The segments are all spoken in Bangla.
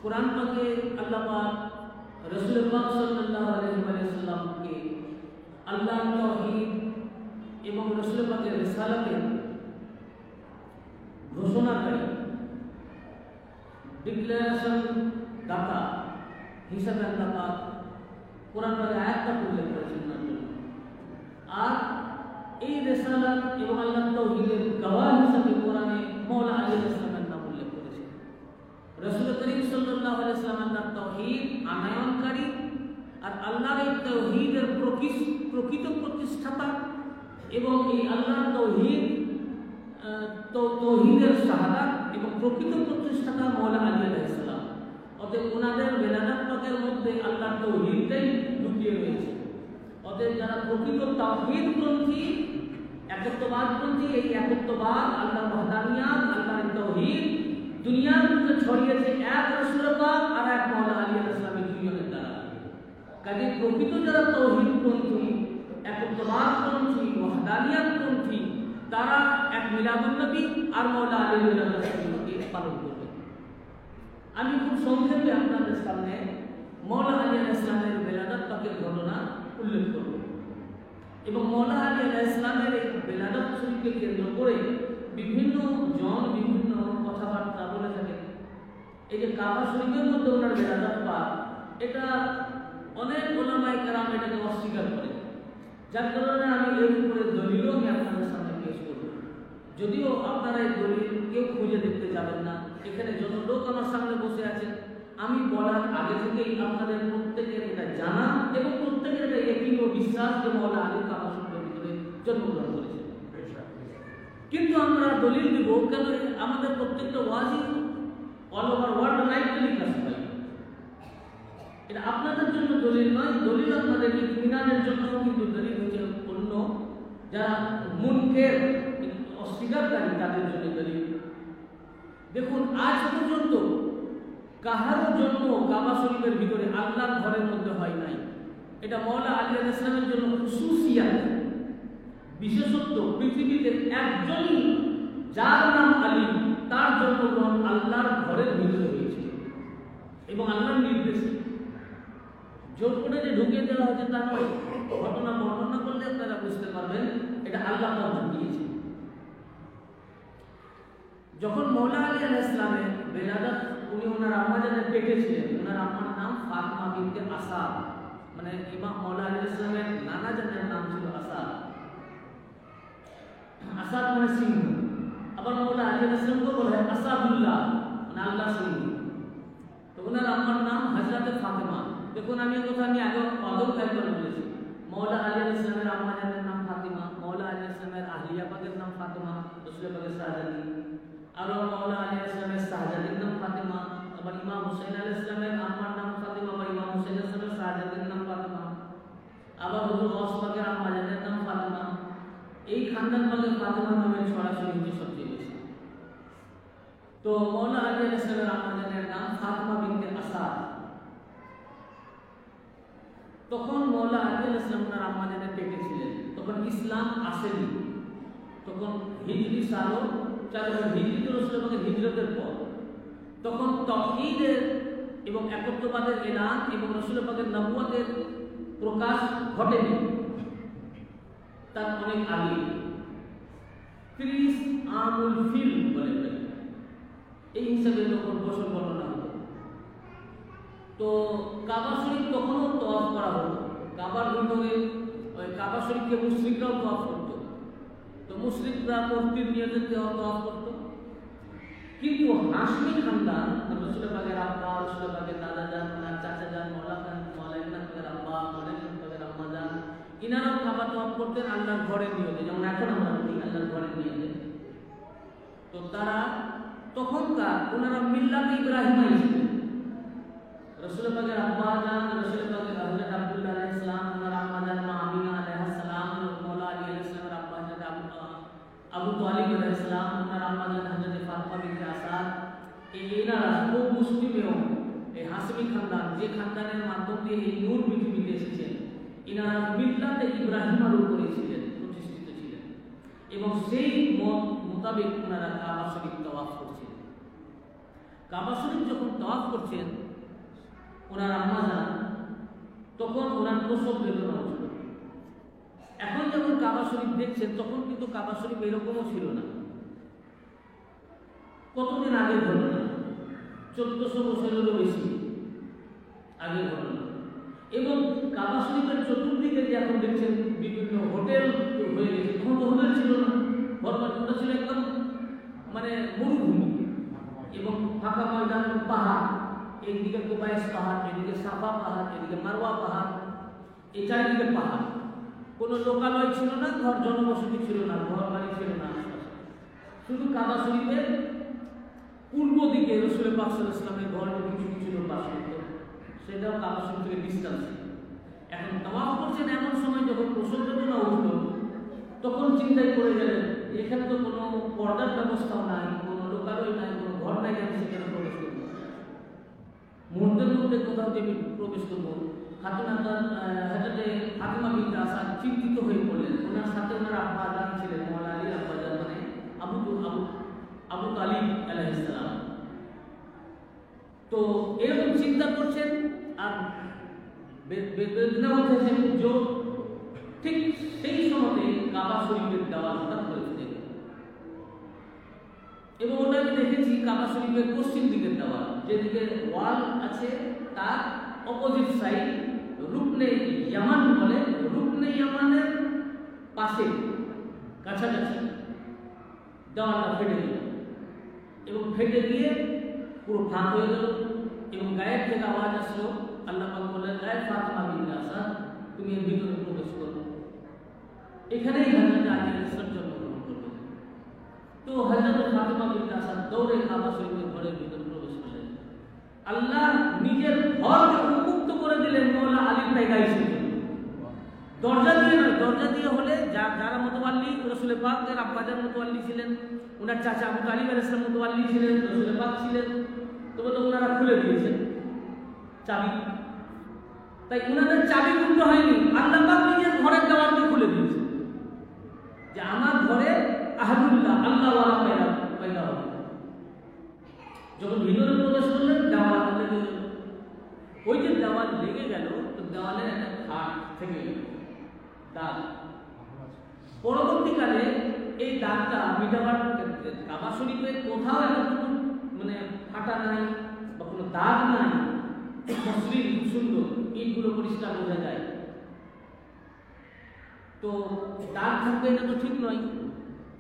कुरान पाके अल्लाह पाक रसूल पाक सल्लल्लाहु अलैहि वसल्लम के अल्लाह तौहीद एवं रसूल पाकेर रिसालतेर घोषणाकारी डिक्लेरेशन दाता हिसाबे अल्लाह पाक कुरान पाके आयातটা উল্লেখ করেছেন না আর এই রিসালাত এবং আল্লাহ তৌহিদের গওয়াহ হিসাবে কোরআনে মওলা আলী ইসলামের নাম উল্লেখ করেছে। রাসূল করিম সাল্লাল্লাহু আলাইহি ওয়াসাল্লামের তৌহিদ আনয়নকারী আর আল্লাহর এই তৌহিদের প্রকৃত প্রতিষ্ঠাতা এবং এই আল্লাহর তৌহিদের শাহাদাত এবং প্রকৃত প্রতিষ্ঠাতা মওলা আলী আলাইহিস সালাম। অতএব ওনাদের বেলাদাত পাকের মধ্যে আল্লাহর তৌহিদটাই লুকিয়ে রয়েছে। অতএব যারা প্রকৃত তাওহীদপন্থী একত্ববাদপন্থী এই একত্ববাদ আল্লাহর ওয়াহদানিয়াত আল্লাহর তাওহীদ দুনিয়ার মধ্যে ছড়িয়েছে এক রাসূল পাক আর এক মওলা আলী আলাইহিস সালামের দুইজনের দ্বারা। কাজে প্রকৃত যারা তাওহীদপন্থী একত্ববাদপন্থী ওয়াহদানিয়াতপন্থী তারা এক মিলাদুন নবী আর মওলা আলী আলাইহিস সালামকে পালন করবে। আমি খুব সংক্ষেপে আপনাদের সামনে মওলা আলী আলাইহিস সালামের বেলাদাত পাকের ঘটনা উল্লেখ করব এবং মওলা আলী আলাইহিস সালামের এই বেলাদাত শরীফকে কেন্দ্র করে বিভিন্ন জন বিভিন্ন কথাবার্তা বলে থাকে। এই যে কাবা শরীফের মধ্যে ওনার বেলাদাত পাক এটা অনেক উলামায়ে কেরাম এটাকে অস্বীকার করে, যার কারণে আমি এর উপরে দলিলও আমি আপনাদের সামনে পেশ করব। যদিও আপনারা এই দলিল কেউ খুঁজে দেখতে যাবেন না, এখানে যত লোক আমার সামনে বসে আছেন আমি বলার আগে থেকেই আপনাদের প্রত্যেকের এটা জানা এবং প্রত্যেকের এটা একই বিশ্বাস যে মওলা আলী কাবা শরীফের ভিতরে জন্মগ্রহণ করেছেন। কিন্তু আমরা দলিল দিব কেন? আমাদের প্রত্যেকটা ওয়াজি all over world live telecast হয়। এটা আপনাদের জন্য দলিল নয়, দলিল আপনাদের ইতমিনানের জন্য, কিন্তু দলিল হচ্ছে অন্য যারা মুনকের অস্বীকারী তাদের জন্য দলিল। দেখুন, আজ পর্যন্ত কাহারও জন্ম কাবা শরীফের ভিতরে আল্লাহর ঘরের মধ্যে হয় নাই। এটা মওলা আলী আলাইহিস সালামের জন্য খুসুসিয়াত, বিশেষত্ব। পৃথিবীতে একজনই যার নাম আলী তার জন্মগ্রহণ আল্লাহর ঘরের ভিতরে হয়েছে এবং আল্লাহর নির্দেশে। জোর করে যে ঢুকিয়ে দেওয়া হয়েছে তা নয়, ঘটনা বর্ণনা করলে আপনারা বুঝতে পারবেন এটা আল্লাহ তাআলা দিয়েছে। যখন মওলা আলী আলাইহিস সালামের বেলাদাত উনি ওনার আম্মা জানের পেটে ছিলেন, ওনার আম্মার নাম ফাতিমা বিনতে আসাদ, মানে ইমাম মওলা আলী আলাইহিস সালামের নানা জানের নাম ছিল আসাদ। আসাদ মানে সিংহ, আবার মওলা আলী আলাইহিস সালামকে বলা হয় আসাদুল্লাহ মানে আল্লাহ সিংহ। তো ওনার আম্মার নাম হযরতে ফাতিমা। দেখুন, আমি কথা আমি আগে একবার বলেছি, মওলা আলী আলাইহিস সালামের আম্মা জানের নাম ফাতিমা, মওলা আলী আলাইহিস সালামের আহলিয়া পাকের নাম ফাতিমা, রাসূল পাকের শাহজাদি, আর মওলা আলী আলাইহিস সালামের শাহজাদির নাম ফাতিমা, আবার ইমাম হুসাইন আলাইহিস সালামের আম্মার নাম ফাতিমা, আবার ইমাম হুসাইন আলাইহিস সালামের শাহজাদির নাম ফাতিমা, আবার হুজুর গাউস পাকের আম্মা জানের নাম ফাতিমা। এই খানদান পাকের ফাতিমা নামের সরাসরি হচ্ছে সবচেয়ে বেশি। তো মওলা আলী আলাইহিস সালামের আম্মা জানের নাম ফাতিমা বিনতে আসাদ। তখন মওলা আলী আলাইহিস সালাম ওনার আম্মা জানের পেটে ছিলেন, তখন ইসলাম আসেনি। তখন হিজরি সালও 4 হিজরি তো রাসূল পাকের হিজরতের পর। তখন তাওহীদের এবং একত্ববাদের এলান এবং রাসূল পাকের নবুয়তের প্রকাশ ঘটেনি, তার অনেক আগে 30 আমুল ফিল বলে এই হিসাবে তখন বছর গণনা হতো। তো কাবা শরীফ তখনও তওয়াফ করা হতো, কাবার ভিতরে ওই কাবা শরীফকে মুশরিকরাও তওয়াফ করতো। তো মুশরিকরা মূর্তির নিয়তে তওয়াফ করতো, কিন্তু হাশমি খানদান রাসূল পাকের আব্বা, রাসূল পাকের দাদা জান, ওনার চাচা জান, মওলা ইবনে পাকের আব্বা, মওলা ইবনে পাকের আম্মা জান, ইনারাও কাবা তওয়াফ করতেন আল্লাহর ঘরের নিয়তে, যেমন এখন আমরা করি আল্লাহর ঘরের নিয়তে। তো তারা তখনকার ওনারা মিল্লাতে ইব্রাহিমাই ছিলেন। রাসূল পাকের আব্বা জান, রাসূল পাকের হযরত আব্দুল্লাহ আলাইহিস সালাম, ওনার আম্মা জান মা আমিনা আলাইহিস সালাম, মওলা আলী আলাইহিস সালামের আব্বা হযরত আবু তালিব আলাইহিস সালাম, ওনার আম্মা জান হযরত ফাতিমা বিনতে আসাদ। এনারা খুব মুসলিমেও এই হাশমি খানদান, যে খানদানের মাধ্যম দিয়ে এই নূর পৃথিবীতে এসেছেন, এনারা মিল্লাতে ইব্রাহিমের উপরে ছিলেন, প্রতিষ্ঠিত ছিলেন এবং সেই মত মোতাবেক ওনারা কাবা শরীফ তওয়াফ করছেন। কাবা শরীফ যখন তাওয়াফ করছেন ওনার আম্মা যান, তখন ওনার প্রসব বেদনা হচ্ছিল। এখন যখন কাবা শরীফ দেখছেন তখন কিন্তু কাবা শরীফ এরকমও ছিল না। কতদিন আগের ঘটনা, 1400 বছরেরও বেশি আগের ঘটনা। এবং কাবা শরীফের চতুর্দিকে যে এখন দেখছেন বিভিন্ন হোটেল হয়ে গেছে, তখন তো হোটেল ছিল না, ঘরবাড়িটা ছিল একদম মানে মরুভূমি এবং ফাঁকা ময়দান, পাহাড়, একদিকে কোবাইস পাহাড়, এদিকে সাফা পাহাড়, এদিকে মারওয়া পাহাড়, এই চারিদিকে পাহাড়। কোনো লোকালয় ছিল না, ঘর জনবসতি ছিল না, ঘর বাড়ি ছিল না আশপাশে। শুধু কাবা শরীফের পূর্ব দিকে রাসূল পাক সাল্লাল্লাহু আলাইহি ওয়াসাল্লামের ঘর কিছু কিছু লোক বাস করত, সেটাও কাবা শরীফ থেকে ডিস্টেন্স। এখন তাওয়াফ করছেন এমন সময় যখন প্রসব বেদনা উঠল, তখন চিন্তায় পড়ে গেলেন এখানে তো কোনো পর্দার ব্যবস্থাও নাই, কোনো লোকালয় নাই, কোনো ঘর নাই, আমি সেখানে প্রবেশ করবো। মুহূর্তের মধ্যে কোথাও যে প্রবেশ করবো, হযরতে ফাতিমা বিনতে আসাদ চিন্তিত হয়ে পড়লেন। ওনার সাথে ওনার আব্বা জান ছিলেন, মাওলা আলীর আব্বা জান, মানে আবু তালিব আলাইহিস সালাম। তো এরকম চিন্তা করছেন আর বেদনা উঠেছে খুব জোর। ঠিক সেই সময়তে কাবা শরীফের দেওয়াল হঠাৎ করে উঠে গেল এবং ওটাকে দেখেছি কাবা শরীফের পশ্চিম দিকের দেওয়াল, যেদিকে ওয়াল আছে তার অপোজিট সাইড রুকনে ইয়ামান বলে, রুকনে ইয়ামানের পাশে কাছাকাছি দেওয়ালটা ফেটে গেল এবং ফেটে গিয়ে পুরো ফাঁক হয়ে গেল এবং গায়ের থেকে আওয়াজ আসলো, আল্লাহ পাক বললেন, গায়ে ফাতিমা বিনতে আসাদ, তুমি এর ভিতরে প্রবেশ করো, এখানেই হযরত আলী ইসলাম জন্মগ্রহণ করবেন। তো হযরত ফাতিমা বিনতে আসাদ দৌড়ে কাবা শরীফের ঘরের ভিতরে প্রবেশ করলেন। আল্লাহ নিজের ঘরকে উন্মুক্ত করে দিলেন মাওলা আলীর পায়গাইশে। দরজা দিয়ে নয়, দরজা দিয়ে হলে যারা মুতাওয়াল্লি রাসূল পাকের আব্বাজান মুতাওয়াল্লি ছিলেন, ওনার চাচা আবু তালিব আলাইহিস সালাম মুতাওয়াল্লি ছিলেন, রাসূল পাক ছিলেন, তবে তো ওনারা খুলে দিয়েছেন চাবি। তাই ওনাদের চাবি খুলতে হয়নি, আল্লাহ পাক নিজের ঘরের দেওয়ালকে খুলে দিয়েছেন যে আমার ঘরে আহদুল্লাহ আল্লাহ ওয়ালা পয়দা হবে। যখন ভিতরে প্রবেশ করলেন দেওয়াল লেগে গেল। ওই যে দেওয়াল লেগে গেল, তো দেওয়ালের একটা খাট থেকে গেল দাগ। পরবর্তীকালে এই দাগটা মিটাবার ক্ষেত্রে কাবা শরীফের কোথাও এতটুকু মানে ফাটা নাই বা কোনো দাগ নাই, মসৃণ সুন্দর, ইটগুলো পরিষ্কার বোঝা যায়। তো দাগ থাকবে এটা তো ঠিক নয়।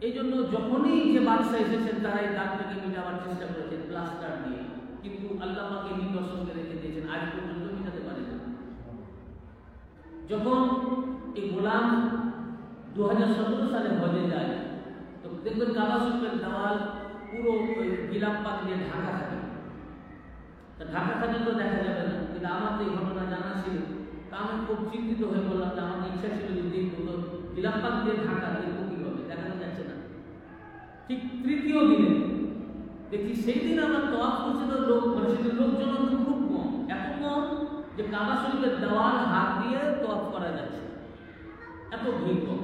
এই জন্য যখনই যে বাদশাহ এসেছেন তারা এই দাগটাকে মিটাবার চেষ্টা করেছেন প্লাস্টার দিয়ে, কিন্তু আল্লাহ পাকে নিদর্শনকে রেখে দিয়েছেন, আজ পর্যন্ত মিটাতে পারেন। যখন এই গোলাম 2017 সালে হজে যায়, তো দেখবেন কাবা শরীফের দেওয়াল পুরো ওই গিলাপ পাক দিয়ে ঢাকা থাকে। তা ঢাকা থাকলে তো দেখা যাবে না, কিন্তু আমার তো এই ঘটনা জানা ছিল। তা আমি খুব চিন্তিত হয়ে বললাম যে আমার ইচ্ছা ছিল যে দেখবো, তো গিলাপ পাক দিয়ে ঢাকা দেখবো কি হবে, দেখানো যাচ্ছে না। ঠিক তৃতীয় দিনে দেখি, সেই দিন আমার তাওয়াফ করছে তো লোক, মানে সেদিন লোকজন খুব কম, এত কম যে কাবা শরীফের দেওয়াল হাত দিয়ে তাওয়াফ করা যাচ্ছে, এত ভিড় কম।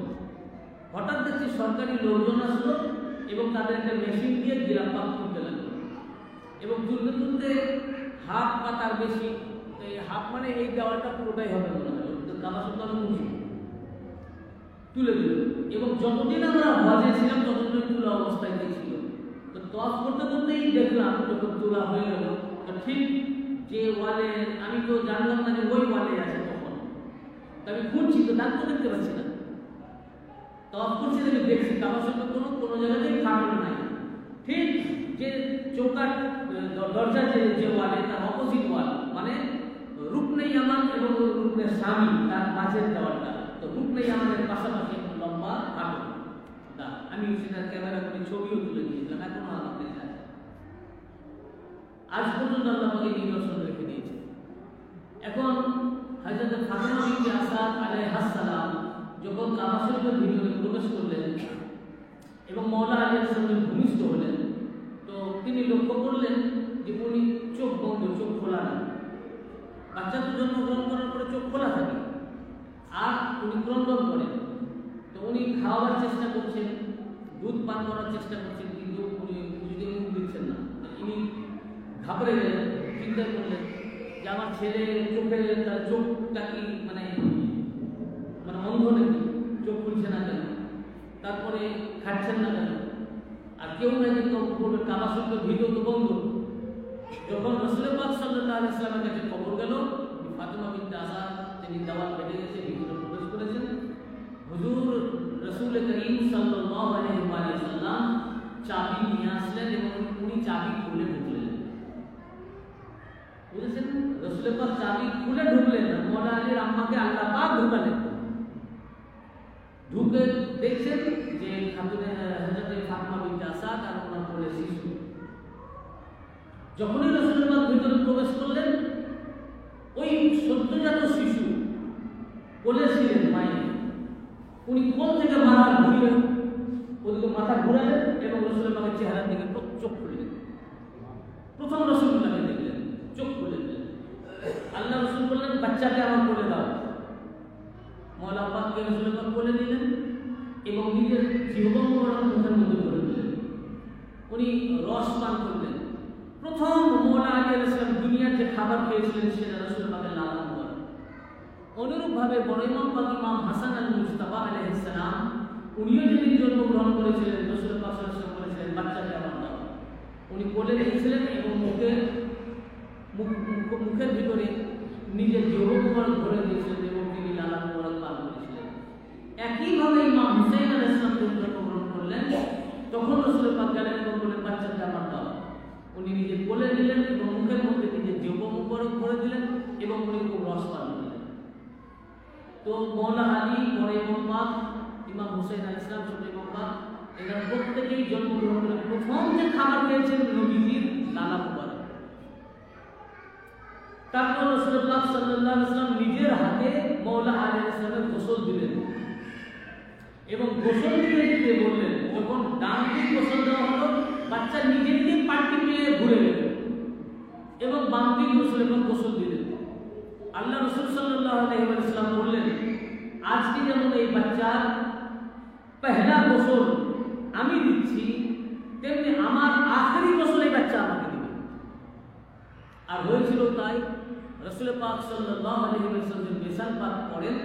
হঠাৎ দেখছি সরকারি লোকজন আসলো এবং তাদের একটা মেশিন দিয়ে গিলাপ পাক তুলতে লাগলো এবং তুলতে তুলতে হাফ বা তার বেশি, হাফ মানে এই দেওয়ালটা পুরোটাই হবে মনে হয়, কাবা শরীফ অনেক উঁচু, তুলে দিল। এবং যতদিন আমরা হজে ছিলাম ততদিন তোলা অবস্থায় ছিল। তো তাওয়াফ করতে করতেই দেখলাম যখন তোলা হয়ে গেল, তো ঠিক যে ওয়ালে, আমি তো জানলাম না যে ওই ওয়ালে আছে তখন, তো আমি খুঁজছি তো দাগ তো দেখতে পাচ্ছি না। তাওয়াফ করছি দেখছি কাবা শরীফের কোনো জায়গাতেই ফাটল নাই। ঠিক যে চৌকাট দরজা যে ওয়ালে তার অপোজিট ওয়াল, মানে রুকনে ইয়ামান এবং রুকনে শামি তার মাঝের দেওয়ালটা, তো রুকনে ইয়ামানের পাশাপাশি একটু লম্বা ফাটল দাগ। আমি সেটা ক্যামেরা করে ছবিও তুলে নিয়েছিলাম, এখনো আমার কাছে আছে। আজ পর্যন্ত আল্লাহ পাকে নিদর্শন রেখে দিয়েছে। এখন হযরত ফাতিমা বিনতে আসাদ আলাইহিস সালাম যখন কাবা শরীফের ভিতরে প্রবেশ করলেন এবং মাওলা আলীর সঙ্গে ভূমিষ্ঠ হলেন, তো তিনি লক্ষ্য করলেন যে উনি চোখ বন্ধ, চোখ খোলা না। বাচ্চা তো জন্মগ্রহণ করার পরে চোখ খোলা থাকে আর উনি ক্রন্দন করেন। তো উনি খাওয়াবার চেষ্টা করছেন, দুধ পান করার চেষ্টা করছেন, কিন্তু উনি কিছুতেই মুখ দিচ্ছেন না। ইনি ঘাবড়ে গেলেন, চিন্তা করলেন যে আমার ছেলে তার চোখটা কি মানে অন্ধ নাকি, চোখ খুলছে না কেন, তারপরে খাচ্ছেন না কেন, আর কেউ নাকি বলবে কাবা শরীফের ভিতর তো বন্ধ। যখন রাসূল পাক সাল্লাল্লাহু আলাইহি ওয়াসাল্লামের কাছে খবর গেল ফাতিমা বিনতে আসাদ তিনি দেওয়াল কেটে গেছে, ভিতরে প্রবেশ করেছেন, হুজুর রাসূল করিম সাল্লাল্লাহু আলাইহি ওয়াসাল্লাম চাবি নিয়ে আসলেন এবং উনি চাবি খুলে ঢুকলেন। বুঝেছেন, রাসূল পাক চাবি খুলে ঢুকলেন না, মওলা আলীর আম্মাকে আল্লাহ পাক ঢুকালেন। ঢুকে দেখছেন যে হযরত ফাতিমা বিনতে আসাদ আর ওনার কোলে শিশু। যখনই রাসূল পাক ভিতরে প্রবেশ করলেন, ওই সদ্যজাত শিশু কোলে ছিলেন মায়ের, উনি কোল থেকে মাথা ঘুরিয়ে ওদিকে মাথা ঘুরালেন এবং রাসূল পাকের চেহারার দিকে চোখ খুললেন। প্রথম রাসূলুল্লাহকে দেখলেন, চোখ খুলে দিলেন। আল্লাহ রাসূল বললেন বাচ্চাকে আমার কোলে দাও। মওলা পাককে রাসূল পাক কোলে দিলেন এবং নিজের জিহ্বা মুবারক মুখের মধ্যে ভরে দিলেন। উনি রস পান করলেন। প্রথম মওলা আলী আলাইহিস সালাম দুনিয়ার যে খাবার খেয়েছিলেন সেটা রাসূল পাকের লালন মুবারক। অনুরূপভাবে বড় ইমাম পাক ইমাম হাসান আল মুজতাবা আলাইহিস সালাম উনিও যেদিন জন্মগ্রহণ করেছিলেন রাসূল পাক সাল্লাল্লাহু আলাইহি ওয়াসাল্লাম বলেছিলেন বাচ্চাকে আমার দাও। উনি কোলে নিয়েছিলেন এবং মুখের ভিতরে নিজের জিহ্বা মুবারক ভরে দিয়েছিলেন এবং তিনি লালন মুবারক পান করেছিলেন। একইভাবে ইমাম হুসাইন আলাইহিস সালাম জন্মগ্রহণ করলেন, তখন রাসূল পাক গেলেন এবং বললেন বাচ্চাকে আমার দাও। উনি নিজে কোলে নিলেন এবং মুখের মধ্যে নিজের জিহ্বা মুবারক ভরে দিলেন এবং উনি খুব রস পান করলেন। তো মওলা আলী, বড় ইমাম পাক, ইমাম হুসাইন আলাইহিস সালাম, ছোট ইমাম পাক, এরা প্রত্যেকেই জন্মগ্রহণ করে প্রথম যে খাবার খেয়েছেন নবীজির লালা মুবারক। তারপর রাসূল পাক সাল্লাল্লাহু আলাইহি ওয়াসাল্লাম নিজের হাতে মওলা আলী আলাইহিস সালামের গোসল দিলেন এবং গোসল দিতে বললেন। যখন ডান দিক গোসল দেওয়া হলো, বাচ্চা নিজে নিজে পাটি মিলিয়ে ঘুরে গেল এবং বাম দিক গোসল দিলেন। আল্লাহ রাসূল সাল্লাল্লাহু আলাইহি ওয়াসাল্লাম বললেন আজকে যেমন এই বাচ্চার পহেলা গোসল আমি দিচ্ছি, তেমনি আমার আখেরি গোসল এই বাচ্চা আমাকে দিবে। আর হয়েছিল তাই। রাসূল পাক সাল্লাল্লাহু আলাইহি ওয়াসাল্লাম বিশাল পাক করেন,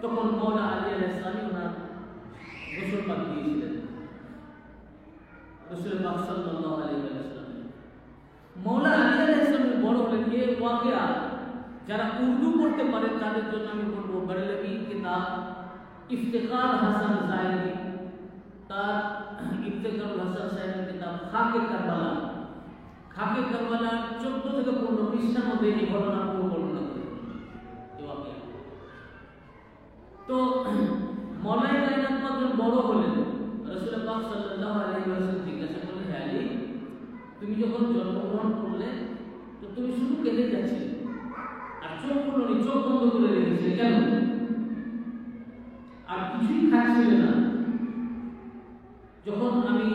তখন মওলা আলী আলাইহিস সালাম ওনার গোসল পাক দিয়েছিলেন। রাসূল পাক সাল্লাল্লাহু আলাইহি ওয়াসাল্লাম মওলা আলী আলাইহিস সালাম বড় হলেন। এই ওয়াকিয়া যারা উর্দু পড়তে পারেন তাদের জন্য আমি বলবো বরেলভী কিতাব ইফতিখার হাসান সাহেবী, তার ইফতিখারুল হাসান সাহেবের কিতাব খাকে কারবালা, খাকে কারবালা 14 থেকে 15 পৃষ্ঠার মধ্যে এই ঘটনা বর্ণনা করে। তো মওলাই কায়নাত পাক বড় হলেন, রাসূল পাক সাল্লাল্লাহু আলাইহি ওয়াসাল্লাম জিজ্ঞাসা করলেন, হে আলী, তুমি যখন জন্মগ্রহণ করলে তো তুমি শুধু কেঁদে যাচ্ছিলে আর চোখ খুলনি, চোখ বন্ধ করে রেখেছিলে কেন? আর কিছুই খাচ্ছিলে না। যখন আমি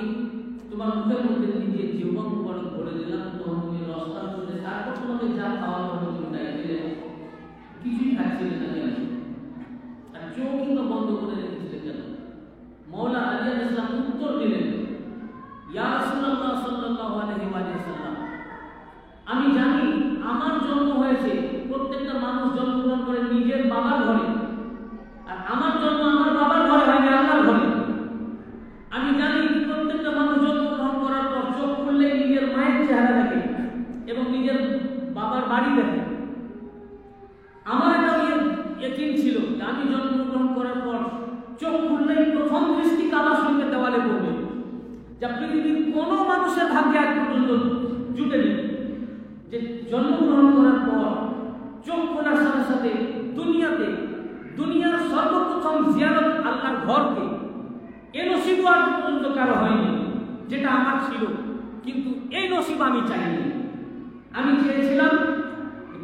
তোমার মুখের মধ্যে নিজের জিহ্বা মুবারক ভরে দিলাম, তখন তুমি রস পান করলে, তারপর তোমাকে যা খাওয়ানো হলো তুমি তাই দিলে, কিছুই খাচ্ছিলে না কেন? আর চোখই বা বন্ধ করে রেখেছিলে কেন? মওলা আলী আলাইহিস সালাম উত্তর দিলেন, ইয়া রাসূলুল্লাহ সাল্লাল্লাহু আলাইহি ওয়াসাল্লাম, আমি জানি আমার জন্ম হয়েছে, প্রত্যেকটা মানুষ জন্মগ্রহণ করে নিজের বাবার ঘরে, আর আমার জন্ম আমার বাবার ঘরে হয়নি, আল্লাহর ঘরে। আমি জানি প্রত্যেকটা মানুষ জন্মগ্রহণ করার পর চোখ খুললে নিজের মায়ের চেহারা দেখে এবং নিজের বাবার বাড়ি দেখে। আমার একটা ইয়াকিন ছিল যে আমি জন্মগ্রহণ করার পর চোখ খুললেই প্রথম দৃষ্টি কাবা শরীফের দেওয়ালে পড়বে, যা পৃথিবীর কোনো মানুষের ভাগ্যে আজ পর্যন্ত জুটেনি। যে জন্মগ্রহণ করার পর চোখ খোলার সাথে সাথে দুনিয়ার সর্বপ্রথম জিয়ারত আল্লাহর ঘরকে, এই নসিব আজ পর্যন্ত কারো হয়নি, যেটা আমার ছিল। কিন্তু এই নসিব আমি চাইনি। আমি চেয়েছিলাম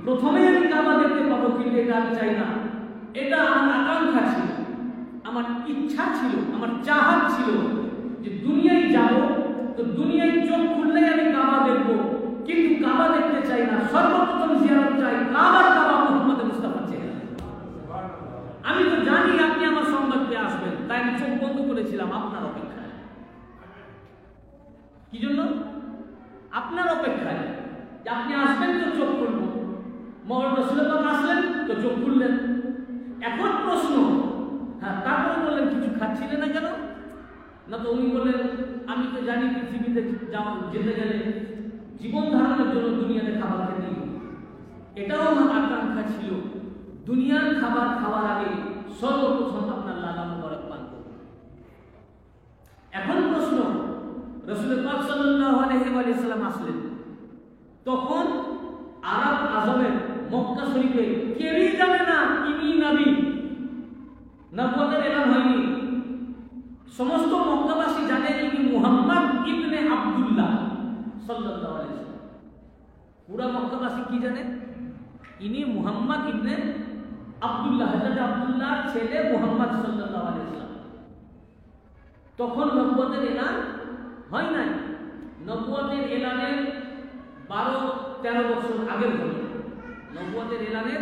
প্রথমে আমি কাবা দেখতে পাবো, কিন্তু এটা আমি চাই না। এটা আমার আকাঙ্ক্ষা ছিল, আমার ইচ্ছা ছিল, আমার চাহাত ছিল যে দুনিয়ায় যাব, তো দুনিয়ায় চোখ খুললেই আমি কাবা দেখবো, কিন্তু কাবা দেখতে চাই না, সর্বপ্রথম জিয়ারত চাই কাবার কাবা মুহাম্মদ মুস্তাফা চেহারা। আমি তো জানি আপনি আমার সংবাদ পেয়ে আসবেন, তাই আমি চোখ বন্ধ করেছিলাম আপনার অপেক্ষায়। কি জন্য? আপনার অপেক্ষায়। যে আপনি আসবেন তো চোখ খুলবো। মৌলানা রসুল পাক আসলেন তো চোখ খুললেন। এখন প্রশ্ন, হ্যাঁ তারপরে বললেন কিছু খাচ্ছিলেন না কেন? না তো উনি বললেন আমি তো জানি পৃথিবীতে যেতে গেলে জীবন ধারণের জন্য দুনিয়াতে খাবার খেতে হবে। এটাও আমার আকাঙ্ক্ষা ছিল, দুনিয়ার খাবার খাওয়ার আগে সর্বপ্রথম আপনার লালা মুবারক পান করব। এখন প্রশ্ন, রাসূল পাক সাল্লাল্লাহু আলাইহি ওয়াসাল্লাম আসলেন, তখন আরব আজমের মক্কা শরীফে কেউই জানে না ইনি নবী, নবুয়তের এলান হয়নি। সমস্ত মক্কাবাসী জানে ইনি মুহাম্মদ ইবনে আব্দুল্লাহ সাল্লাল্লাহু আলাইহি ওয়াসাল্লাম। পুরা মক্কাবাসী কি জানে? ইনি মুহাম্মদ ইবনে আব্দুল্লাহ, হযরত আব্দুল্লাহর ছেলে মুহাম্মদ সাল্লাল্লাহু আলাইহি ওয়াসাল্লাম। তখন নবুয়তের এলান হয় নাই। নবুয়তের এলানের 12-13 বছর আগের ঘটনা। নবুয়তের এলানের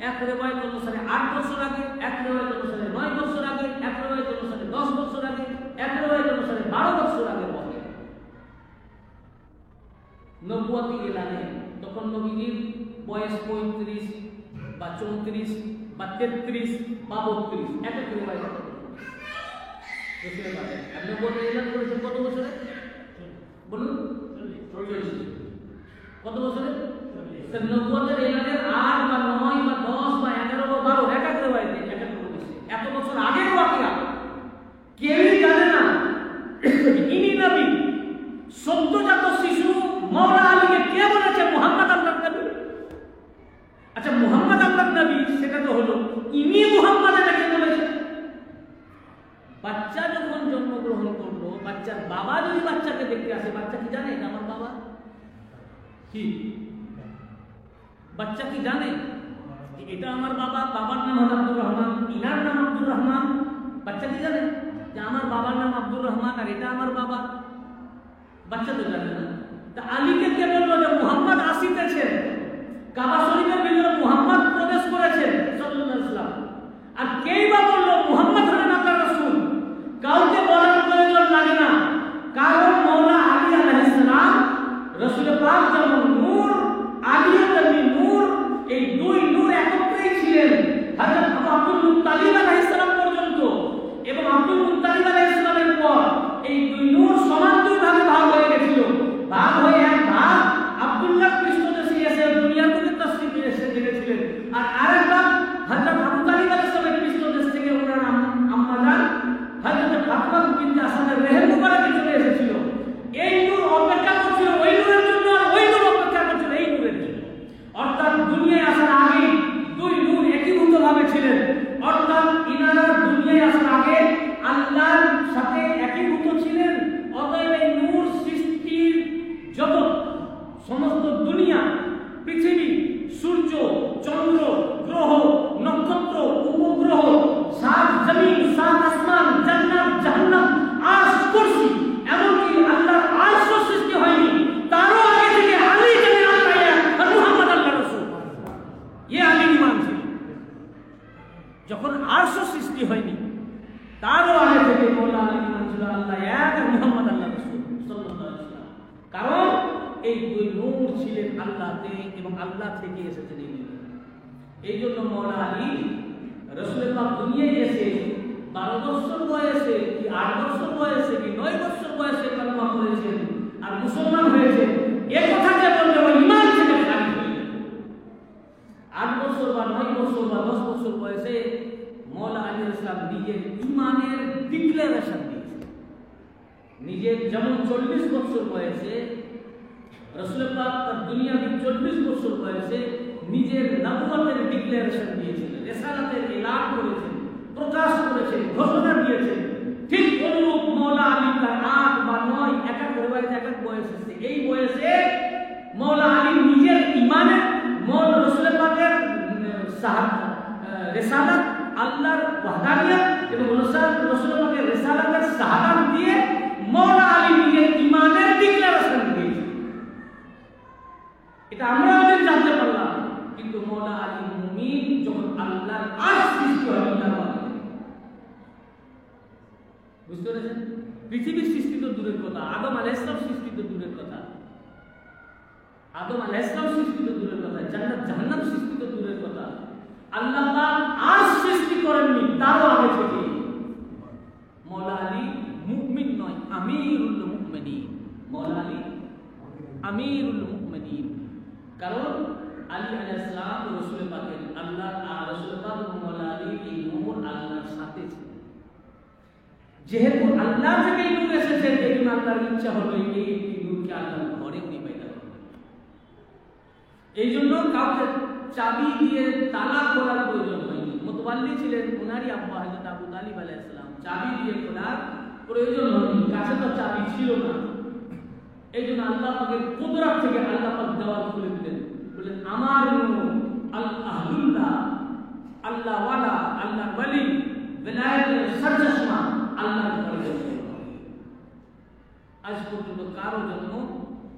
এক রিওয়ায়াত অনুসারে 8 বছর আগে, এক রিওয়ায়াত অনুসারে 9 বছর আগে, এক রিওয়ায়াত অনুসারে 10 বছর আগে, এক রিওয়ায়াত অনুসারে 12 বছর আগে বলে নবুয়তি এলানে। তখন নবীর বয়স 35 বা 34 বা 33 বা 32, এক এক রিওয়ায়াত বুঝতে পারবেন। আর নবুয়তের এলান করেছেন কত বছরে? বলুন 40। কত বছরে? নবুয়তের এলানের 8 বা 9 বা 10 বা 11 বা 12, এক এক রিওয়ায়াতে এক এক রকম আছে। এত বছর আগের ওয়াকিয়া কেউই জানে না ইনি নবী। সদ্যজাত শিশু মাওলা আলীকে কে বলেছে মুহাম্মদ আল্লাহর নবী? আচ্ছা মুহাম্মদ আল্লাহর নবী সেটা তো হলো, ইনি মুহাম্মদ এটাকে বলেছে। বাচ্চা যখন জন্মগ্রহণ করলো, বাচ্চার বাবা যদি বাচ্চাকে দেখতে আসে, বাচ্চা কি জানে আমার বাবা কি? বাচ্চা কি জানে এটা আমার বাবা? বাবার নাম হলো আব্দুর রহমান, ইনার নাম আব্দুর রহমান। বাচ্চা কি জানে যে আমার বাবার নাম আব্দুর রহমান আর এটা আমার বাবা? বাচ্চা তো জানে না। তা আলীকে কে বললো যে মুহাম্মদ আসিতেছে? কাবা শরীফের ভিতরে মুহাম্মদ প্রবেশ করেছে সাল্লাল্লাহু আলাইহি ওয়াসাল্লাম। আর কেই বা বললো মুহাম্মদ হলেন আল্লাহর রাসূল? কাউকে বলার প্রয়োজন লাগে না, কারণ মাওলা আলী আলাইহিস সালাম রাসূল পাক যেমন নূর, আলীও তেমনি নূর। এই দুই নূর একত্রেই ছিলেন হযরত আব্দুল মুত্তালিব আলাইহিস সালাম পর্যন্ত, এবং আব্দুল মুত্তালিব আলাইহিস সালামের পর এই দুই নূর সমান দুই ভাগে ভাগ হয়ে গেছিল। ভাগ হয়ে এক ভাগ আব্দুল্লাহ পৃষ্ঠদেশে এসে দুনিয়ার বুকে তাশরীফ এসে জেগেছিলেন, আর আরেক ভাগ হযরত আবু তালিব আলাইহিস সালামের পৃষ্ঠদেশ থেকে ওনার আম্মা জান হযরত ফাতিমা বিনতে আসাদের রেহেম মুবারকে চলে এসেছিল। এই নূর অপেক্ষা করছিল ওই নূরের জন্য, আর ওই নূর অপেক্ষা করছিল এই নূরের জন্য। অর্থাৎ দুনিয়ায় আসার আগে দুই নূর একীভূতভাবে ছিলেন। অর্থাৎ ইনারা দুনিয়ায় আসার আগে আল্লাহর সাথে একীভূত ছিলেন। অতএব এই নূর সৃষ্টির জগৎ, সমস্ত দুনিয়া, পৃথিবী, সূর্য, চন্দ্র, গ্রহ, নক্ষত্র, উপগ্রহ, সাত জমিন, সাত আসমান, জান্নাত, জাহান্নাম, আরশ, কুরসি, এমনকি আল্লাহর আরশও সৃষ্টি হয়নি তারও আগে থেকে আলী জানে আল্লাহ আর মুহাম্মদ আল্লাহর রাসূল। এই আলীর ঈমান ছিল। যখন আরশও সৃষ্টি হয়নি তারও আগে থেকে মাওলা আলীর ঈমান ছিল আল্লাহ এক আর মুহাম্মদ আল্লাহর রাসূল সাল্লাল্লাহু আলাইহি ওয়াসাল্লাম। কারণ এই দুই নূর ছিলেন আল্লাহতে এবং আল্লাহ থেকে এসেছেন এই দুই। এই জন্য মাওলা আলী রাসূল পাক দুনিয়ায় এসে 12 বছর বয়সে কি 8 বছর বয়সে কি 9 বছর বয়সে কলমা পড়েছেন আর মুসলমান হয়েছেন। এই কথাকে বলতে হবে ঈমান থেকে খালি হয়ে গেল। 8 বছর বা 9 বছর বা 10 বছর বয়সে মাওলা আলী ইসলাম নিজের ঈমানের ডিক্লারেশন দিয়েছেন। নিজের যেমন 40 বছর বয়সে রাসূল পাক তার দুনিয়াবী 40 বছর বয়সে নিজের নবুয়তের ডিক্লারেশন দিয়েছিলেন, রিসালাতের এলান করেছেন, প্রকাশ করেছেন, ঘোষণা দিয়েছেন। ঠিক অনুরূপ মাওলা আলী তার 8 বা 9 এক এক রিওয়ায়াতে এক এক বয়স আছে। এই বয়সে মাওলা আলী নিজের ঈমানের মাওলা রাসূল পাকের রিসালাত, আল্লাহর ওয়াহদানিয়ত এবং রাসূল পাকের রিসালাতের শাহাদাত দিয়ে মাওলা আলী নিজের ঈমানের ডিক্লারেশন দিয়েছেন। এটা আমরা ওদের জানতে পারলাম, কিন্তু মাওলা আলী মুমিন যখন আল্লাহর আরশ সৃষ্টি হয় বুঝতে পেরেছেন? পৃথিবীর সৃষ্টি তো দূরের কথা, আদম আলাইহিস সালাম সৃষ্টি তো দূরের কথা। আদম আলাইহিস সালাম সৃষ্টি তো দূরের কথা, জান্নাত জাহান্নাম সৃষ্টি তো দূরের কথা, আল্লাহ পাক আরশ সৃষ্টি করেননি তারও আগে থেকে। মওলা আলী মুমিন নয়, আমিরুল মুমিনিন। মওলা আলী আমিরুল মুমিনিন, কারণ আলী আলাইহিস সালাম রাসূল পাকের আল্লাহ আর রাসূল পাক মওলা আলী এই নূর আল্লাহর সাথে ছিল। যেহেতু আল্লাহ থেকে নূর এসেছে, এই জন্য আল্লাহর ইচ্ছা হলো এই নূরকে আল্লাহর ঘরে উনি পয়দা করবেন। এই জন্য কাউকে চাবি দিয়ে তালা খোলার প্রয়োজন হয়নি। মুতাওয়াল্লি ছিলেন ওনারই আব্বা হযরত আবু তালিব আলাইহিস সালাম, চাবি দিয়ে খোলার প্রয়োজন হয়নি, কাছে তো চাবি ছিল না। এই জন্য আল্লাহ পাকের কুদরত থেকে আল্লাহ পাক দেওয়াল খুলে দিলেন, বললেন আমার নূর আল আহলুল্লাহ, আল্লাহ ওয়ালা, আল্লাহ ওয়ালি, বেলায়েতের সরচশমা আল্লাহর ঘরে জন্ম। আজ পর্যন্ত কারো জন্ম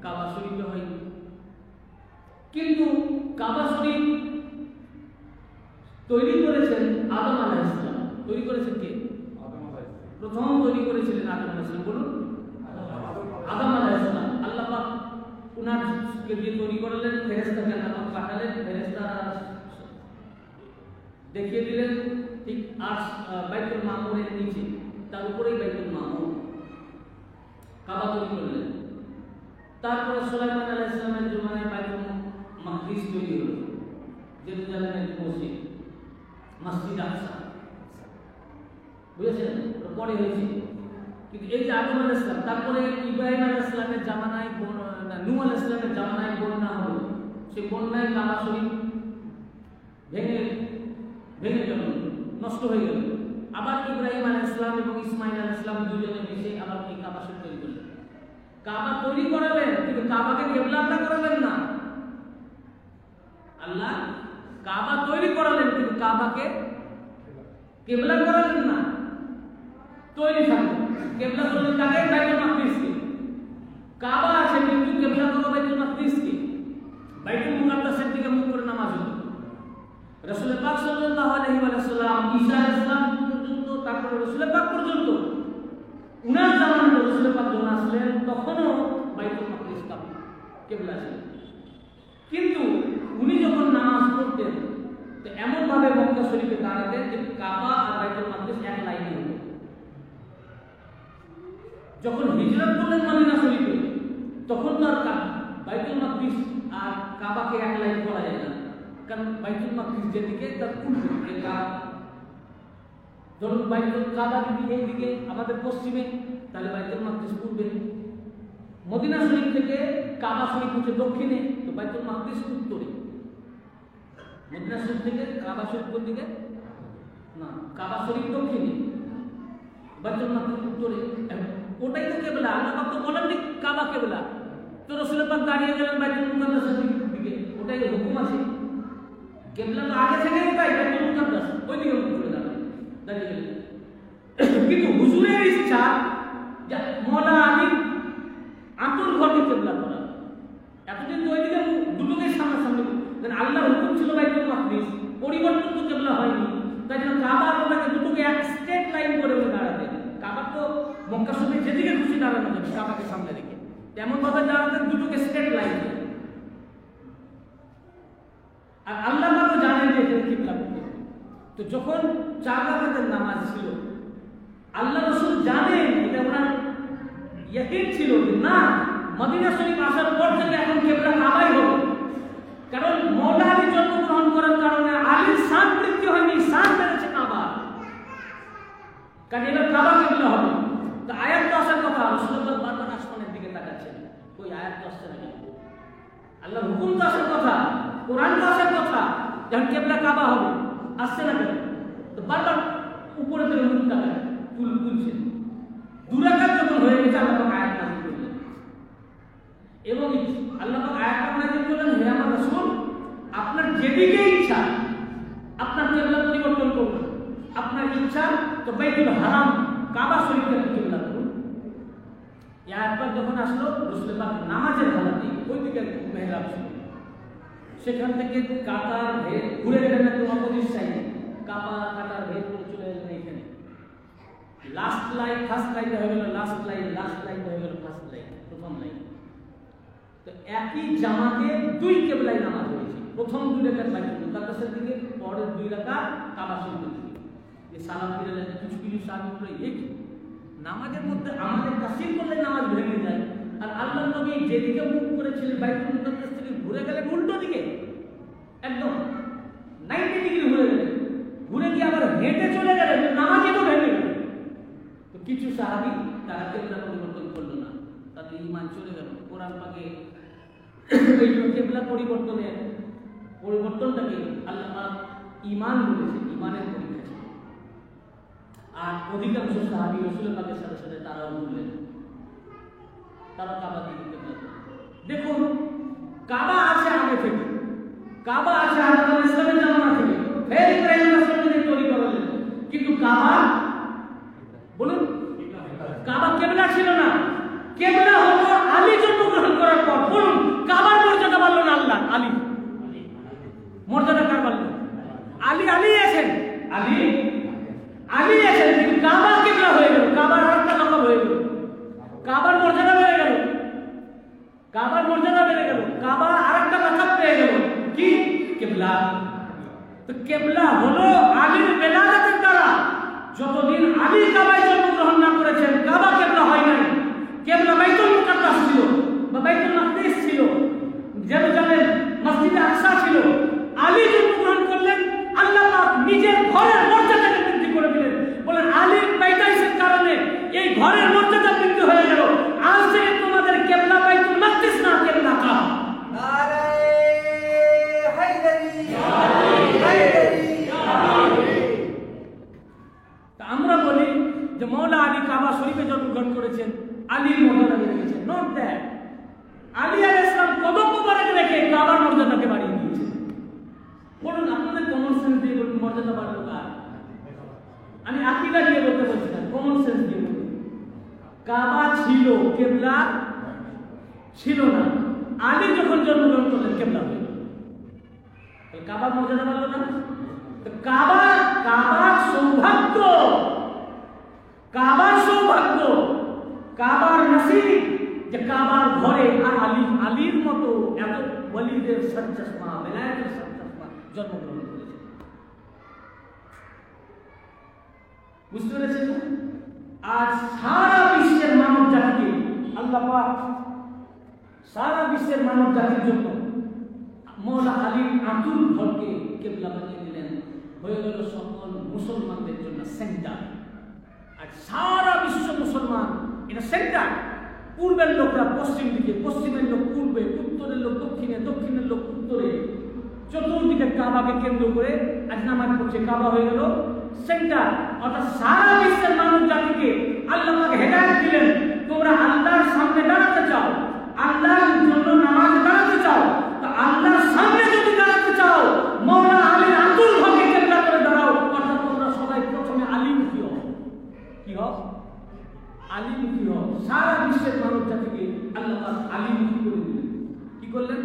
কাবা শরীফে হয়নি, কিন্তু কাবা শরীফ তৈরি করেছেন আদম আলাইহিস সালাম। তৈরি করেছেন কে? প্রথম তৈরি করেছিলেন আদম আলাইহিস সালাম। বলুন, আদম আলাইহিস সালাম। আল্লাহ পাক উনারকে দিয়ে তৈরি করলেন, ফেরেশতাকে আল্লাহ পাক পাঠালেন, ফেরেশতারা দেখিয়ে দিলেন ঠিক আরশ বাইতুল মামুরের নিচে, তার উপরেই বাইতুল মামুর, কাবা তৈরি করলেন। তারপরে সুলাইমান আলাইহিস সালামের জমানায় বাইতুল মাকদিস তৈরি হলো, জেরুজালেমের মসজিদ, মসজিদ আকসা, বুঝেছেন? পরে হয়েছে। কিন্তু এই যে আদম আলাইহিস সালাম, তারপরে ইব্রাহিম আলাইহিস সালামের জামানায়, নূহ আলাইহিস সালামের জামানায় বন্যা হলো, সেই বন্যায় কাবা শরীফ ভেঙে গেল, নষ্ট হয়ে গেল। আবার ইব্রাহিম আলাইহিস সালাম এবং ইসমাঈল আলাইহিস সালাম দুজনে মিলে আবার এই কাবা শরীফ তৈরি করলেন। কাবা তৈরি করালেন, কিন্তু কাবাকে কিবলা করালেন না। আল্লাহ কাবা তৈরি করালেন, কিন্তু কাবাকে কিবলা করালেন না, তৈরি থাকবে। কিবলা করলেন কাকে? বাইতুল মাকদিসকে। কাবা আছে কিন্তু কিবলা করো বাইতুল মাকদিসকে, বাইতুল মুকাদ্দাসের দিকে মুখ করে নামাজ হতো। রাসূল পাক সাল্লাল্লাহু আলাইহি ওয়াসাল্লাম, ঈসা আলাইহিস সালাম পর্যন্ত, তারপরে রাসূল পাক পর্যন্ত, উনার জামানায় রাসূল পাক যখন আসলেন তখনও বাইতুল মাকদিস কিবলা ছিল। কিন্তু উনি যখন নামাজ পড়তেন তো এমন ভাবে মক্কা শরীফে দাঁড়াতেন যে কাবা আর বাইতুল মাকদিস এক লাইনে হতো। যখন হিজরত করলেন মদিনা শরীফে, তখন তো আর বাইতুল মাকদিস আর কাবাকে এক লাইন করা যায় না, কারণ বাইতুল মাকদিস যেদিকে তার পূর্বে, ধরুন বাইতুল কাবা যদি এইদিকে আমাদের পশ্চিমে, তাহলে বাইতুল মাকদিস পূর্বে। মদিনা শরীফ থেকে কাবা শরীফ হচ্ছে দক্ষিণে, তো বাইতুল মাকদিস উত্তরে। মদিনা শরীফ থেকে কাবা শরীফ কোন দিকে? না, কাবা শরীফ দক্ষিণে, বাইতুল মাকদিস উত্তরে। ওটাই তো কিবলা। আল্লাহ পাক তো বলেন যে কাবা কিবলা, তো রাসূল পাক দাঁড়িয়ে গেলেন বাইতুল মুকাদ্দাসের দিকে, ওটাই হুকুম আছে। কিবলা তো আগে থেকে ওটাই বাইতুল মুকাদ্দাস, ওই দিকে মুখ করে দাঁড়িয়ে গেলেন। কিন্তু হুজুরের ইচ্ছা যে মওলা আলী আতুল ঘরকে কিবলা করা। এতদিন তো ওইদিকে দুটোকে সামনাসামনি, আল্লাহর হুকুম ছিল বাইতুল মাকদিস, পরিবর্তন তো কিবলা হয়নি, তাই জন্য কাবার ওটাকে দুটোকে এক স্ট্রেট লাইন করে দাঁড়াতে। কাবা তো মক্কা শরীফে যেদিকে খুশি দাঁড়ানো যাবে, কাবাকে সামনে রেখে তেমন ভাবে দাঁড়াতেন, দুটোকে স্ট্রেট লাইন। আর আল্লাহ পাক জানেন যে এখানে কিবলা করতে। তো যখন 4 রাকাতের নামাজ ছিল, আল্লাহ রাসূল জানেন, এটা ওনার ইয়াকিন ছিল যে না, মদিনা শরীফ আসার পর থেকে এখন কিবলা কাবাই হবে। কারণ মওলা আলী জন্মগ্রহণ করার কারণে আলীর শান বৃদ্ধি হয়নি, শান বেড়েছে কাবা, কারণ এটা কাবা কিবলা হবে। তো আয়াত তো আসার কথা, রাসূলুল্লাহ বারবার আসমানের দিকে তাকাচ্ছেন, ওই আয়াত তো আসছে না কেন? আল্লাহর হুকুম তো আসার কথা, কোরআন তো আসার কথা, যখন কিবলা কাবা হবে, আসছে না কেন? তো বারবার উপরে থেকে মুখ তাকায়, তুলছেন। 2 রাকাত যখন হয়ে গেছে, আল্লাহ পাক আয়াত নাযিল করলেন, এবং আল্লাহ পাক আয়াত নাযিল করলেন, হে আমার রাসূল, আপনার যেদিকে ইচ্ছা আপনার কিবলা পরিবর্তন করুন, আপনার ইচ্ছা তো বাইতুল হারাম কাবা শরীফকে কিবলা করুন। এই আয়াত যখন আসলো, রাসূল পাক নামাজের হালাতে ওই দিকে মেহরাব ছিল, সেখান থেকে কাতার ভেদ ঘুরে গেলেন একদম অপোজিট সাইডে, কাতার ভেদ করে চলে এলেন এখানে। লাস্ট লাইন, ফার্স্ট লাইন হয়ে গেল লাস্ট লাইন, লাস্ট লাইন হয়ে গেল ফার্স্ট লাইন, প্রথম লাইন। তো তো একই জামাতে দুই কেবলায় নামাজ হয়েছে, প্রথম 2 রাকাত বাইতুল মুকাদ্দাসের দিকে, পরের 2 রাকাত কাবা শরীফের দিকে। যে সালাম ফিরালেন, কিছু কিছু সাহাবী বলে এই নামাজের মধ্যে আমাদের তাসির করলে নামাজ ভেঙে যায়, আর আল্লাহর নবী যেদিকে মুখ করেছিলেন বাইতুল মুকাদ্দাস থেকে ঘুরে গেলেন উল্টো দিকে, একদম 90 ডিগ্রি ঘুরে গেলেন, ঘুরে গিয়ে আবার হেঁটে চলে গেলেন, নামাজই তো ভেঙে গেল। তো কিছু সাহাবী তারা কেবলা পরিবর্তন করলো না, তাদের ঈমান চলে গেল। কোরআন পাকে এই কেবলা পরিবর্তনটাকে আল্লাহ পাক ঈমান বলেছে, ঈমানের পরীক্ষা ছিল। আর অধিকাংশ সাহাবী রাসূল পাকের সাথে সাথে তারাও বললেন, তারা কাবা দিকে কেবলা। দেখুন কাবা আছে আগে থেকে, কাবা আছে আদম আলাইহিস সালামের জামানা থেকে, ফের ইব্রাহিম আলাইহিস সালাম তৈরি করলেন, কিন্তু কাবা বলুন কাবা কেবলা ছিল না। কেবলা হলো আলী জন্মগ্রহণ করার পর। বলুন কাবার মর্যাদা বাড়লো না আল্লাহ? আলী মর্যাদা কার বাড়লো? আলী আছেন, আলী আছেন, কিন্তু কাবা কেবলা হয়ে গেল, কাবার আরেকটা নাম হয়ে গেল, কাবার মর্যাদা বেড়ে গেল, কাবার মর্যাদা বেড়ে গেল, কাবা আরেকটা লাকাব পেয়ে গেল, কি? কেবলা। তো কেবলা হলো আলীর বেলায়াতের দ্বারা। যতদিন আলী কাবায় জন্মগ্রহণ না করেছেন কাবা কেবলা হয় নাই। কেবলা বাইতুল মুকাদ্দাস ছিল বা বাইতুল মাকদিস ছিল, জেরুজালেম মসজিদে আকসা ছিল। আলী জন্মগ্রহণ করলেন, আল্লাহ পাক নিজের ঘরের মর্যাদাকে বৃদ্ধি করে দিলেন। বলেন আলীর পয়দাইশের কারণে এই ঘরের মর্যাদা বৃদ্ধি হয়ে গেল। আজ থেকে তোমাদের কেবলা বাইতুল মাকদিস না, কেবলা কাবা। নারে হায়দারি, হায়দারি, হায়দারি। তা আমরা বলি যে মওলা আলী কাবা শরীফে জন্মগ্রহণ করেছেন, আলীর মর্যাদা বেড়ে গেছে। নট দ্যাট, আলী আলাইহিস সালাম কদম মোবারক রেখে কাবার মর্যাদাকে বাড়িয়ে দিয়েছেন। বলুন আপনাদের কমন সেন্স দিয়ে বলুন মর্যাদা বাড়লো কার? আমি আকীদা দিয়ে বলতে বলছি না, কমন সেন্স দিয়ে বলুন। কাবা ছিল, কেবলা ছিল না। আলী যখন জন্মগ্রহণ করলেন কেবলা হয়ে গেল, কাবার মর্যাদা বাড়লো না? কাবার সৌভাগ্য, কাবার সৌভাগ্য, কাবার নসিব যে কাবার ঘরে আর আলীর মতো এত ওয়ালিদের সজ্জাসমা, বেলায়েতের সজ্জাসমা জন্মগ্রহণ করেছে। বুঝতে পেরেছেন? আজ সারা বিশ্বের মানব জাতিকে আল্লাহ পাক সারা বিশ্বের মানব জাতির জন্য মওলা আলীর আতুল ঘরকে কেবলা বানিয়ে দিলেন, হয়ে গেল সকল মুসলমানদের জন্য সেন্টার। আর সারা বিশ্ব মুসলমান এটা সেন্টার। পূর্বের লোকরা পশ্চিম দিকে, পশ্চিমের লোক পূর্বে, উত্তরের লোক দক্ষিণে, দক্ষিণের লোক উত্তরে, চতুর্দিকে কাবাকে কেন্দ্র করে আজ নামাজ পড়ছে। কাবা হয়ে গেল সেন্টার। অর্থাৎ সারা বিশ্বের মানব জাতিকে আল্লাহ পাক হেদায়েত দিলেন, তোমরা আল্লাহর সামনে দাঁড়াতে চাও, আল্লাহর জন্য নামাজ দাঁড়াতে চাও, তো আল্লাহর সামনে যদি দাঁড়াতে চাও মওলা আলীর আতুল ঘরকে কেবলা করে দাঁড়াও। অর্থাৎ তোমরা সবাই প্রথমে আলীমুখী হও। কি হও? আলীমুখী হও। সারা বিশ্বের মানব জাতিকে আল্লাহ পাক আলীমুখী করে দিলেন। কি করলেন?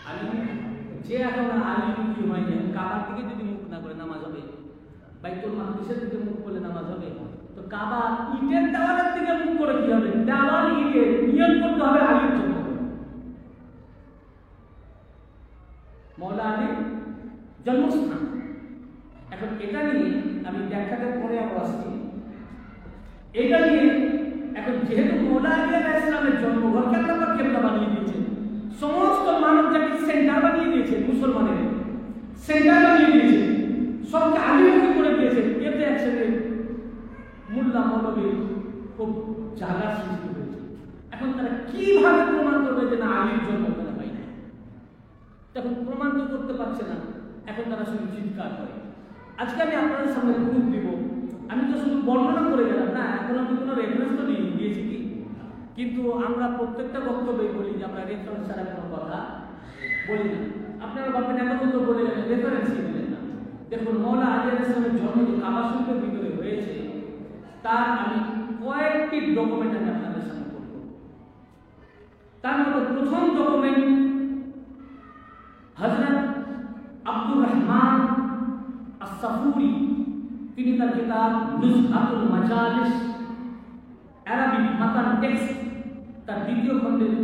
আলীমুখী। যে এখন আলীমুখী হয়নি, কাবার দিকে যদি মুখ না করে নামাজ হবে, বাইতুল মাকদিসের দিকে মুখ করলে নামাজ হবে, তো কাবা ইটের দেওয়ালের দিকে মুখ করে কি হবে? দেওয়াল ইটের নিয়ত করতে হবে আলীর জন্য। মওলা আলীর জন্মস্থান। এখন এটা নিয়ে আমি ব্যাখ্যাটা পরে আবার আসছি। এটা নিয়ে এখন যেহেতু মওলা আলী আলাইহিস সালামের জন্মঘরকে আল্লাহ কেবলা বানিয়ে দিয়েছেন, সমস্ত মানব জাতির সেন্টার বানিয়ে দিয়েছেন, মুসলমানের সেন্টার বানিয়ে দিয়েছেন, সবকে আলীমুখী করে দিয়েছেন। এতে একসাথে মোল্লা মৌলবীর খুব জায়গা সৃষ্টি হয়েছে। এখন তারা কিভাবে প্রমাণ করবে যে না আলীর জন্ম ওখানে হয় না? তখন প্রমাণ তো করতে পারছে না, এখন তারা শুধু চিৎকার করে। আজকে আমি আপনাদের সামনে প্রুফ দিব। আমি তো শুধু বর্ণনা করে গেলাম না, এখন আমি কোনো রেফারেন্স তো দিয়েছি কি? কিন্তু আমরা প্রত্যেকটা বক্তব্যে বলি যে আমরা রেফারেন্স ছাড়া কোনো কথা বলি না। আপনারা ভাববেন এতক্ষণ তো বলে গেলেন, রেফারেন্সই দিলেন না। দেখুন মওলা আলী আলাইহিস সালামের জন্ম যে কাবা শরীফের ভিতরে হয়েছে তার আমি কয়েকটি ডকুমেন্ট আমি আপনাদের সামনে করব। তার মধ্যে প্রথম ডকুমেন্ট হযরত আব্দুর রহমান আস-সাফুরি, তিনি তার কিতাব নুজহাতুল মাজালিস, আরবি মাতান টেক্সট, তার দ্বিতীয় খণ্ডের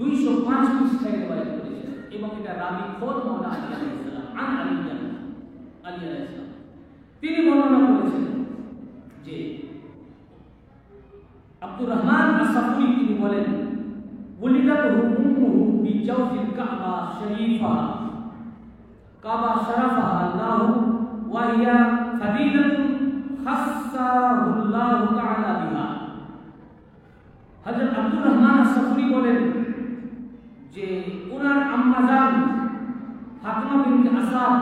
205 পৃষ্ঠায় রিওয়ায়াত করেছেন এবং এটা রাবি খোদ মাওলা আলী আলাইহিস সালাম আলী আলাইহিস সালাম তিনি বর্ণনা করেছেন যে আব্দুর রহমান আস-সাফুরি তিনি বলেন ওয়ালিদাতহু উম্মুহু বিজাওফিল কাবা শরীফা কাবা শরাফা আল্লাহু ওয়া হিয়া ফাদিলাতুন খাসসাহুল্লাহু তাআলা বিহা। হযরত আব্দুর রহমান আস-সাফুরি বলেন যে ওনার আম্মা জান ফাতিমা বিনতে আসাদ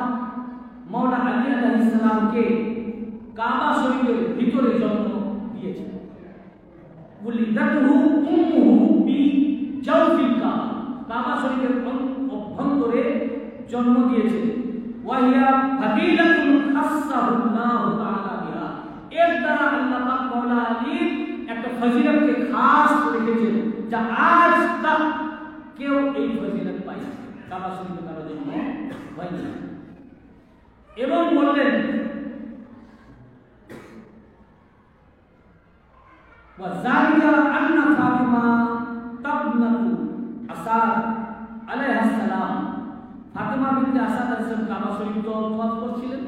মাওলা আলী আলাইহিস সালামকে কাবা শরীফের ভিতরে জন্ম দিয়েছেন। ওয়ালিদাতহু উম্মুহু বিজাওফিল কাবা কাবা শরীফের অভ্যন্তরে জন্ম দিয়েছেন। ওয়াহিয়া ফাদিলাতুন খাসসাহুল্লাহু তাআলা বিহা এর দ্বারা আল্লাহ পাক মাওলা আলীর একটা ফজিলতকে খাস করে রেখেছেন যা আজ তক কেউ এই ফজিলত পায় না, কাবা শরীফে কারো জন্য হয়নি। এবং বললেন ওয়াজালিকা আন্না ফাতিমা তাবনাতু আসাদ আলাইহিস সালাম ফাতিমা বিনতে আসাদ আলাইহিস সালাম কাবা শরীফ তওয়াফ করছিলেন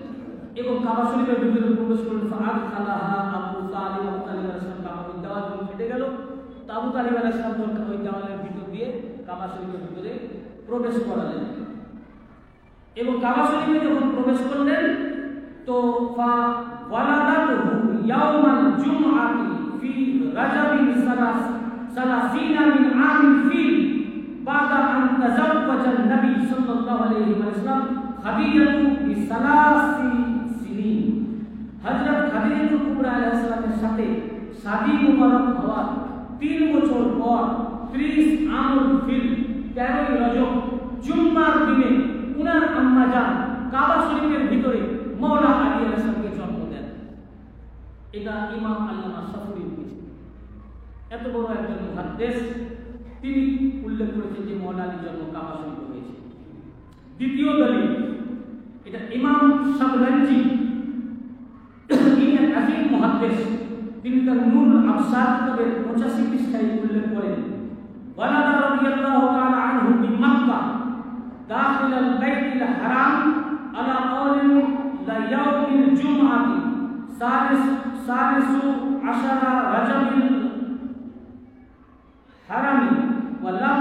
এবং কাবা শরীফের ভিতরে প্রবেশ করলেন। ফাআদ খালাহা আবু তালিব আলাইহিস সালাম কাবার দেওয়াল ফেটে গেল। তো আবু তালিব আলাইহিস সালাম ওই দেওয়ালের ভিতর দিয়ে কাবা শরীফের ভিতরে প্রবেশ করালেন এবং কাবা শরীফে যখন প্রবেশ করলেন তো ফা ওয়ালাদাতহু ইয়াউমাল জুমআতি ফি রাজাবিন সালাসিনা মিন আমিল ফিল বাদা আন তাজাওয়াজা নবী সাল্লাল্লাহু আলাইহি ওয়াসাল্লাম খাদিজাতু বিসালাসি সিনিন। হযরত খাদিজাতুল কুবরা আলাইহিস সালামের সাথে শাদী মুবারক হওয়ার 3 বছর পর 30 আমুল ফিল 13 রজব জুম্মার দিনে উনার আম্মা জান কাবা শরীফের ভিতরে মাওলা আলী আলাইহিস সালামকে জন্ম দেন। এটা ইমাম আল্লামা সাফুরি লিখেছেন। এত বড় একজন মুহাদ্দিস তিনি উল্লেখ করেছেন যে মাওলা আলীর জন্ম কাবা শরীফে হয়েছে। দ্বিতীয় দলিল এটা ইমাম শাবলানজি তিনি এক আযীম মুহাদ্দিস তিনি তার নূরুল আবসার কিতাবের 85 পৃষ্ঠায় উল্লেখ করেন ওয়ালাদা রাদিয়াল্লাহু তাআলা আনহু বিমাক্কা দাখিল আল বাইতুল হারাম আলা কওলিন লা ইয়াউমিল জুমআতি সালিসু আশারা রাজাবিল হারামি ওয়া লাম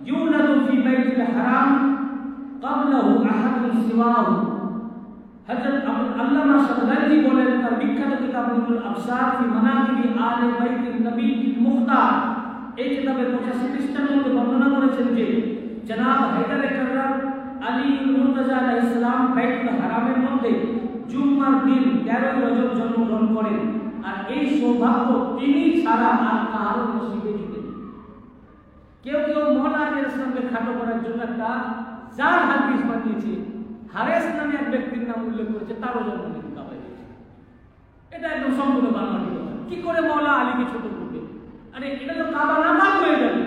ইউলাদু ফি বাইতুল হারাম ক্বাবলাহু আহাদুন সিওয়াহু। হযরত আল্লামা শাবলানজি বলেন তার বিখ্যাত কিতাব নূরুল আবসার ফি মানাকিবি আলে বাইতিন নবী মুখতার এই কিতাবের 85 পৃষ্ঠার মধ্যে বর্ণনা করেছেন যে জনাব হায়দার কাররাম আলী মুর্তজা আলাইহিস সালাম বাইতুল হারামের মধ্যে জুম্মার দিন 13 রজব জন্মগ্রহণ করেন আর এই সৌভাগ্য তিনি ছাড়া আর কারো নসিবে জুটে। কেউ কেউ মাওলা আলী আলাইহিস সালামকে খাটো করার জন্য একটা জাল হাদিস বানিয়েছে, হারেস নামে এক ব্যক্তির নাম উল্লেখ করেছে, তারও জন্মদিন কাবা হয়েছে। এটা একদম সম্পূর্ণ বানোয়াট কথা। কি করে মাওলা আলীকে ছোট করবে? আরে এটা তো কাবা নাপাক হয়ে যাবে।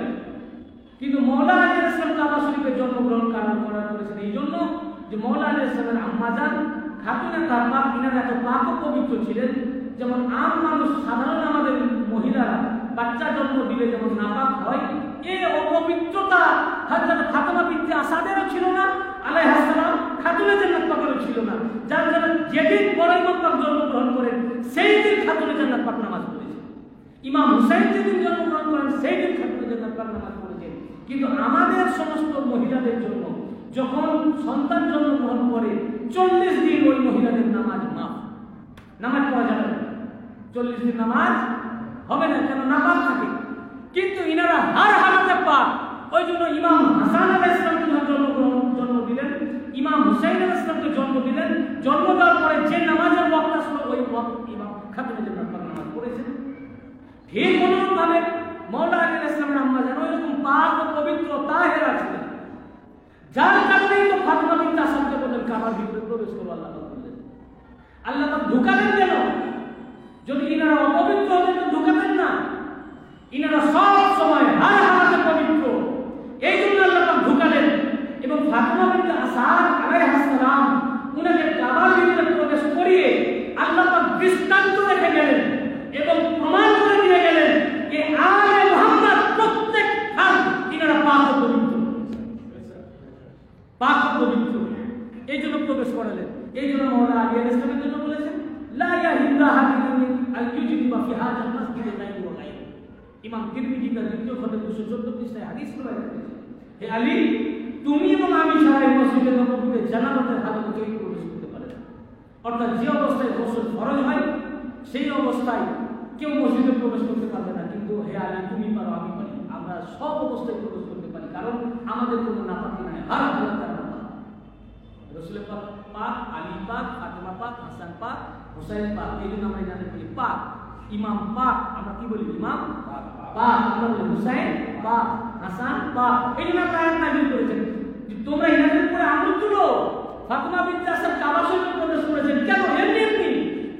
কিন্তু মাওলা আলী আলাইহিস সালাম কাবা শরীফে জন্মগ্রহণ করেছেন এই জন্য যে মাওলা আলী আলাইহিস সালামের আম্মা জান খাতুনে তারপা ইনারা এত পাক ও পবিত্র ছিলেন। যেমন আম মানুষ সাধারণ আমাদের মহিলারা বাচ্চা জন্ম দিলে যেমন নাপাক হয়, এই অপবিত্রতা হযরত ফাতিমা বিনতে আসাদেরও ছিল না আলাইহিস সালাম, খাতুনে জান্নাত পাকেরও ছিল না। যার জন্য যেদিন বড় ইমাম পাক জন্মগ্রহণ করেন সেই দিন খাতুনে জান্নাত পাক নামাজ পড়েছে। ইমাম হুসাইন যেদিন জন্মগ্রহণ করেন সেই দিন খাতুনে জান্নাত পাক নামাজ পড়েছে। কিন্তু আমাদের সমস্ত মহিলাদের জন্য যখন সন্তান জন্মগ্রহণ করে 40 দিন ওই মহিলাদের নামাজ মাফ, নামাজ পড়া যাবে না। 40 দিন নামাজ হবে না, কেন নাপাক থাকে। কিন্তু ইনারা হার হারাতে পাক। ওই জন্য ইমাম হাসান আলাইহিস সালামকে জন্ম দিলেন, ইমাম হুসাইন আলাইহিস সালামকে জন্ম দিলেন। জন্ম দেওয়ার পরে যে নামাজের ওয়াক্ত আসলো ওই ওয়াক্ত ইমাম খাতুনে জান্নাত পাক নামাজ পড়েছেন। ঠিক অনুরূপভাবে মাওলা আলী আলাইহিস সালামের আম্মা যেন এরকম পাক ও পবিত্র তাহেরা ছিলেন। যার কারণেই তো ফাতিমা বিনতে আসাদকে বলেন কাবার ভিতরে প্রবেশ করো, আল্লাহ বললেন। আল্লাহ তো ঢুকালেন কেন? যদি ইনারা অপবিত্র হতেন তো ঢুকাতেন না। ইনারা সব সময় হার হারাতে পবিত্র, এই জন্য আল্লাহ ঢুকালেন। এবং ফাতিমা বিনতে আসাদ আলাইহিস সালাম উনাকে কাবার ভিতরে প্রবেশ করিয়ে আল্লাহ দৃষ্টান্ত রেখে গেলেন এবং প্রমাণ করে দিয়ে গেলেন যে আলে মুহাম্মদ প্রত্যেক কাজ ইনারা পাক পবিত্র, এই জন্য প্রবেশ করালেন। এই জন্য মাওলানা আলী আলাইহিস সালামের জন্য বলেছেন লা ইয়াহিল্লা হাদিন আল-ইউজরিবা ফি হাযাল মাসজিদ গায়রু ওয়া গায়রু। ইমাম তিরমিজি তার দ্বিতীয় খণ্ডে 214 পৃষ্ঠায় হাদিস রওয়ায়াত করেছেন, হে আলী, তুমি এবং আমি ছাড়া এই মসজিদে নববীতে জানাজাতের হালতে কেউ প্রবেশ করতে পারে না। অর্থাৎ যে অবস্থায় গোসল ফরজ হয় সেই অবস্থায় কেউ মসজিদে প্রবেশ করতে পারবে না। কিন্তু হে আলী, তুমি পারো, আমি পারি, আমরা সব অবস্থায় প্রবেশ করতে পারি, কারণ আমাদের কোনো নাপাকি নাই, হার হালাতে আমরা পাক। রাসূল পাক, আলী পাক, ফাতেমা পাক, হাসান পাক, হুসাইন পাক, এই জন্য আমরা জানি বলি পাক। ইমাম পাক, আমরা কি বলি? ইমাম পাক, আমরা বলি হুসাইন পাক, হাসান পাক। এই জন্য আমরা আয়াত নাযিল করেছেন যে তোমরা ইনাদের উপরে আঙুল তুলো। ফাতেমা বিনতে আসাদ কাবা শরীফে প্রবেশ করেছেন, কেন? এমনি এমনি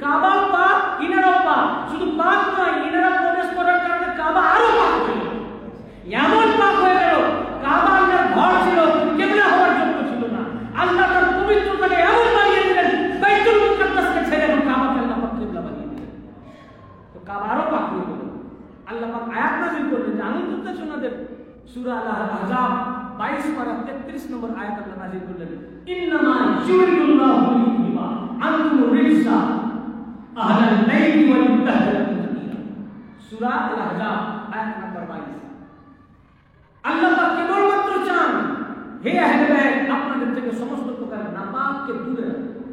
কাবা পাক, ইনারাও পাক। শুধু পাক নয়, ইনারা প্রবেশ করার কারণে কাবা আরো পাক হয়ে গেল, এমন পাক হয়ে গেল কাবা আল্লাহর ঘর ছিল, কিবলা হওয়ার যোগ্য ছিল না। আল্লাহ তার পবিত্রতাকে এমন বানিয়ে দিলেন, বাইতুল মুকাদ্দাসকে ছেড়ে এখন কাবাকে আল্লাহ পাক কিবলা বানিয়ে দিলেন, তো কাবা আরো পাক হয়ে গেল। আল্লাহ পাক আয়াত নাযিল করলেন যে আনন্দ উদ্দেশ্য ওনাদের সূরা আল-আহজাব 22 পারা 33 নম্বর আয়াত আল্লাহ নাযিল করলেন, ইন্নামা ইউরিদুল্লাহু লিইউযহিবা আনকুম রিজসা আহলাল বাইতি ওয়া লিতাহহিরাকুম তাকীরা। সূরা আল-আহজাব আয়াত নম্বর 22। আল্লাহ পাক কেবলমাত্র চান, হে আহলে বাইত, আপনাদের থেকে সমস্ত প্রকারের নাপাককে দূরে রাখুন,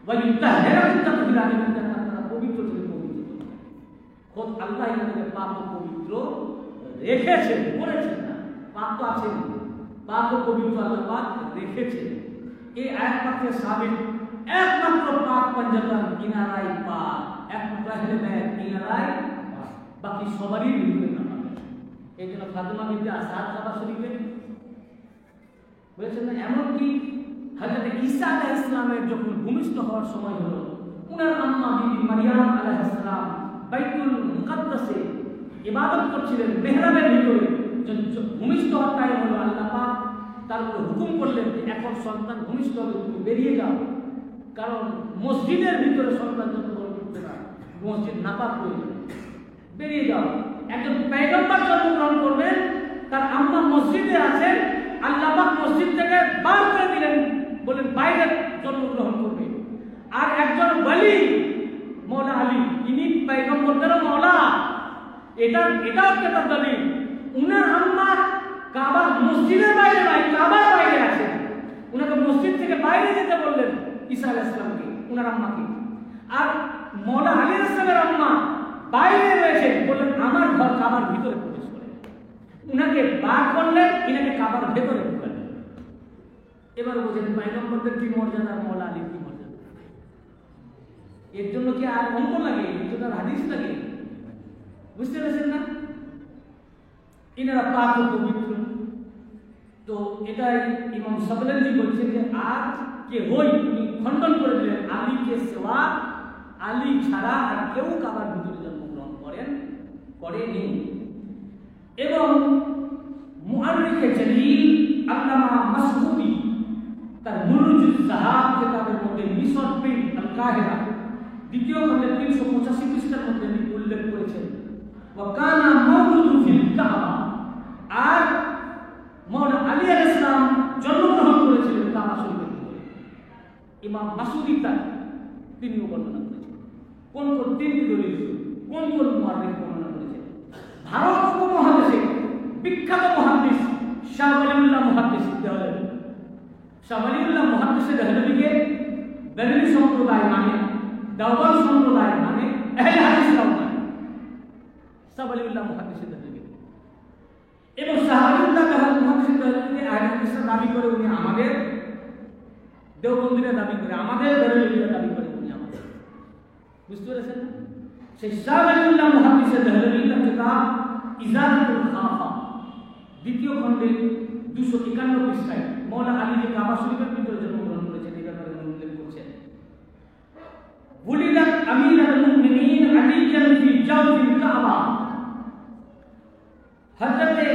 ওয়া লিতাহহিরাকুম তাকীরা, আপনারা পবিত্র থেকে পবিত্র। খোদ আল্লাহ ইনাদের পাক ও পবিত্র রেখেছেন, করেছেন না, পাক তো আছেন, পাক ও পবিত্র আল্লাহ পাক রেখেছেন। এই আয়াত পাকে সাবিত একমাত্র পাক পঞ্জাতন ইনারাই পাক, একমাত্র আহলে বাইত ইনারাই পাক, বাকি সবারই ভিতরে না পাক। এই জন্য ফাতেমা বিনতে আসাদ কাবা শরীফে বলেছেন না, এমনকি হযরত ঈসা আলাইহিস সালামের যখন ভূমিষ্ঠ হওয়ার সময় হলো, উনার আম্মা বিবি মারিয়াম আলাইহিস সালাম বাইতুল মুকাদ্দাসে ইবাদত করছিলেন, মেহরাবের ভিতরে। ভূমিষ্ঠ হওয়ার টাইম হলো, আল্লাহ পাক তারপর হুকুম করলেন যে এখন সন্তান ভূমিষ্ঠ হবে, তুমি বেরিয়ে যাও, কারণ মসজিদের ভিতরে সন্তান জন্মগ্রহণ করতে না, মসজিদ নাপাক হয়ে যাবে, বেরিয়ে যাও। একজন পয়গম্বর জন্মগ্রহণ করবেন, তার আম্মা মসজিদে আছেন, আল্লাহ পাক মসজিদ থেকে বার করে দিলেন, বলেন বাইরে জন্মগ্রহণ করবে। আর একজন ওয়ালি মওলা আলী, ইনি পয়গম্বরদেরও মওলা, এটাও একটা দলিল। উনার আম্মা কাবা মসজিদের বাইরে নাই, কাবার বাইরে আছেন, উনাকে মসজিদ থেকে বাইরে যেতে বললেন ঈসা আলাইহিস সালামকে, উনার আম্মাকে। আর মওলা আলী আলাইহিস সালামের আম্মা বাইরে রয়েছে, বললেন আমার ঘর কাবার ভিতরে প্রবেশ করে। উনাকে বার করলেন, ইনাকে কাবার ভেতরে ঢুকালেন। এবার বোঝেন পয়গম্বরদের কি মর্যাদা, মওলা আলীর কি মর্যাদা। এর জন্য কি আর অঙ্ক লাগে? এর জন্য হাদিস লাগে? বুঝতে পেরেছেন না? ইনারা পাক ও পবিত্র। তো এটাই ইমাম সাবলানি বলছেন যে আজ কে হই, উনি খণ্ডন করে দিলেন আলীকে সেবা, আলী ছাড়া আর কেউ কাবার ভিতরে জন্মগ্রহণ করেনি। এবং মুআররিখে জলিল আল্লামা মাসউদি তার মুরুজুজ যাহাব কিতাবের মধ্যে মিশর প্রিন্ট আল কাহিরা দ্বিতীয় খণ্ডে 385 পৃষ্ঠার মধ্যে উল্লেখ করেছেন, ওয়া কানা মাউলুদু ফিল কাবা, আর মাওলানা আলী আলাইহিস সালাম জন্মগ্রহণ করেছিলেন কাবা শরীফের ভিতরে। ইমাম মাসউদি তিনিও বর্ণনা করেছেন। কোন তিনটি দলিল, কোন মুআররিখ বর্ণনা করেছেন? ভারত উপমহাদেশে বিখ্যাত মুহাদ্দিস শাহ ওয়ালিউল্লাহ মুহাদ্দিস দেহলভী, শাহ ওয়ালিউল্লাহ মুহাদ্দিস দেহলভীকে বেরেলভী সম্প্রদায় মানে, দেওবন্দ সম্প্রদায় মানে, আহলে হাদিসরাও মানে শাহ ওয়ালিউল্লাহ মুহাদ্দিস দেহলভী। এবং শাহ ওয়ালিউল্লাহ মুহাদ্দিস দেহলভীকে আহলে হাদিসরা দাবি করে উনি আমাদের, দেওবন্দিরা দাবি করে আমাদের, বেরেলভীরা দাবি করে উনি আমাদের। বুঝতে পেরেছেন? সেই শাহ ওয়ালিউল্লাহ মুহাদ্দিস দেহলভীর কিতাব ইজালাতুল খাফা দ্বিতীয় খণ্ডে 251 পৃষ্ঠায় মাওলানা আলী যে কাবা শরীফের ভিতরে জন্মগ্রহণ করেছেন এই ব্যাপারে উল্লেখ করছেন, বুলিলাত আমিরাল মুমিনিন আলিয়ান ফি জাওফিল কাবা। হযরতে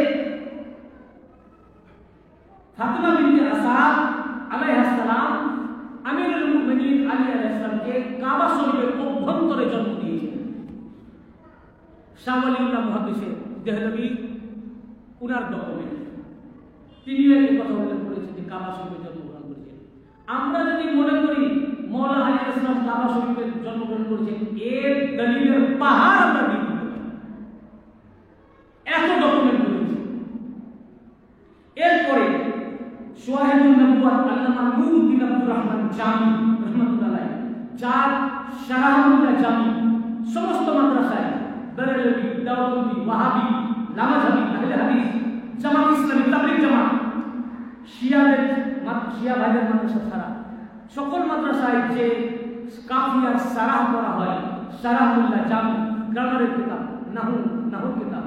ফাতেমা বিনতে আসাদ আলাইহিস সালাম আমিরুল মুমিনিন আলী আলাইহিস সালামকে কাবা শরীফের অভ্যন্তরে জন্ম দিয়েছিলেন। শাহ ওয়ালিউল্লাহ মুহাদ্দিস দেহলভী উনার ডকুমেন্ট তিনিও এই কথা উল্লেখ করেছেন যে কাবা শরীফে জন্মগ্রহণ করেছেন। আমরা যদি মনে করি মওলা আলী ইসলাম কাবা শরীফে জন্মগ্রহণ করেছেন, এর দলিলের পাহাড় আমরা দিয়ে দিতে পারি, এত ডকুমেন্ট রয়েছে। এরপরে শাহিদুন নবুওয়াত আল্লামা নূরুদ্দিন আব্দুর রহমান জামি রাহমাতুল্লাহ আলাইহি, যার শারাহুল্লাহ জামি সমস্ত মাদ্রাসায় বেরেলভি, দাউদি, ওয়াহাবি, লামাজাবি, আহলে হাদিস, জামাত ইসলামী, তাবলীগ জামাত, শিয়া ভাইদের মাদ্রাসা ছাড়া সকল মাদ্রাসায় যে কাফিয়ার সারাহ করা হয়, শারাহুল্লাহ জামি গ্রামারের কিতাব, নাহু কিতাব,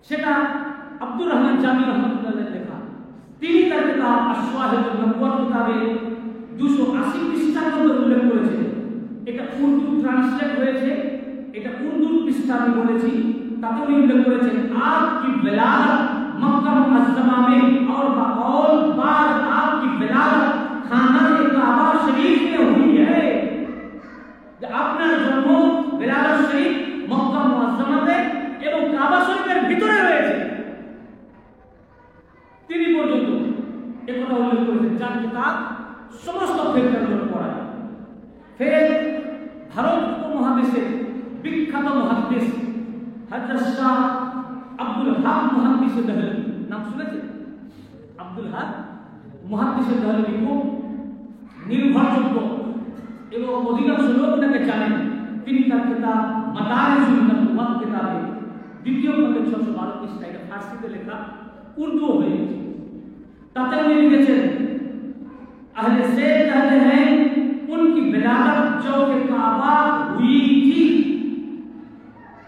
সেটা আব্দুর রহমান জামি রাহমাতুল্লাহ আলাইহি লেখা। তিনি তার কিতাব আশ-শাহিদুন নবুওয়াত কিতাবে 280 পৃষ্ঠার মধ্যে উল্লেখ করেছেন। এটা উর্দু ট্রান্সলেট হয়েছে, এটা উর্দু পৃষ্ঠা আমি বলেছি। তাতে উনি উল্লেখ করেছেন आपकी विलादत मक्का मुअज्जमा में और बकौल बार आपकी विलादत खाना काबा शरीफ में हुई है। যে আপনার জন্ম বিলাদত শরীফ মক্কা মুআজ্জমাতে এবং কাবা শরীফের ভিতরে হয়েছে। তিনি পর্যন্ত একথা উল্লেখ করেছেন, যার কিতাব সমস্ত ফিকহের পড়ায়। ফের ভারত উপমহাদেশের বিখ্যাত মুহাদ্দিস হযরত শাহ আব্দুল হক মুহাদ্দিস দেহলভী, নাম শুনেছেন? আব্দুল হক মুহাদ্দিস দেহলভী খুব নির্ভরযোগ্য এবং অধিকাংশ লোক তাকে জানেন। তিনি তার কিতাব মাদারিজুন নবুওয়াত কিতাবে দ্বিতীয় খণ্ডে 612 পৃষ্ঠা, এটা ফার্সিতে লেখা, উর্দু হয়ে গেছে। তাতে উনি লিখেছেন अहले से कहते हैं उनकी विलादत जो के काबा हुई थी।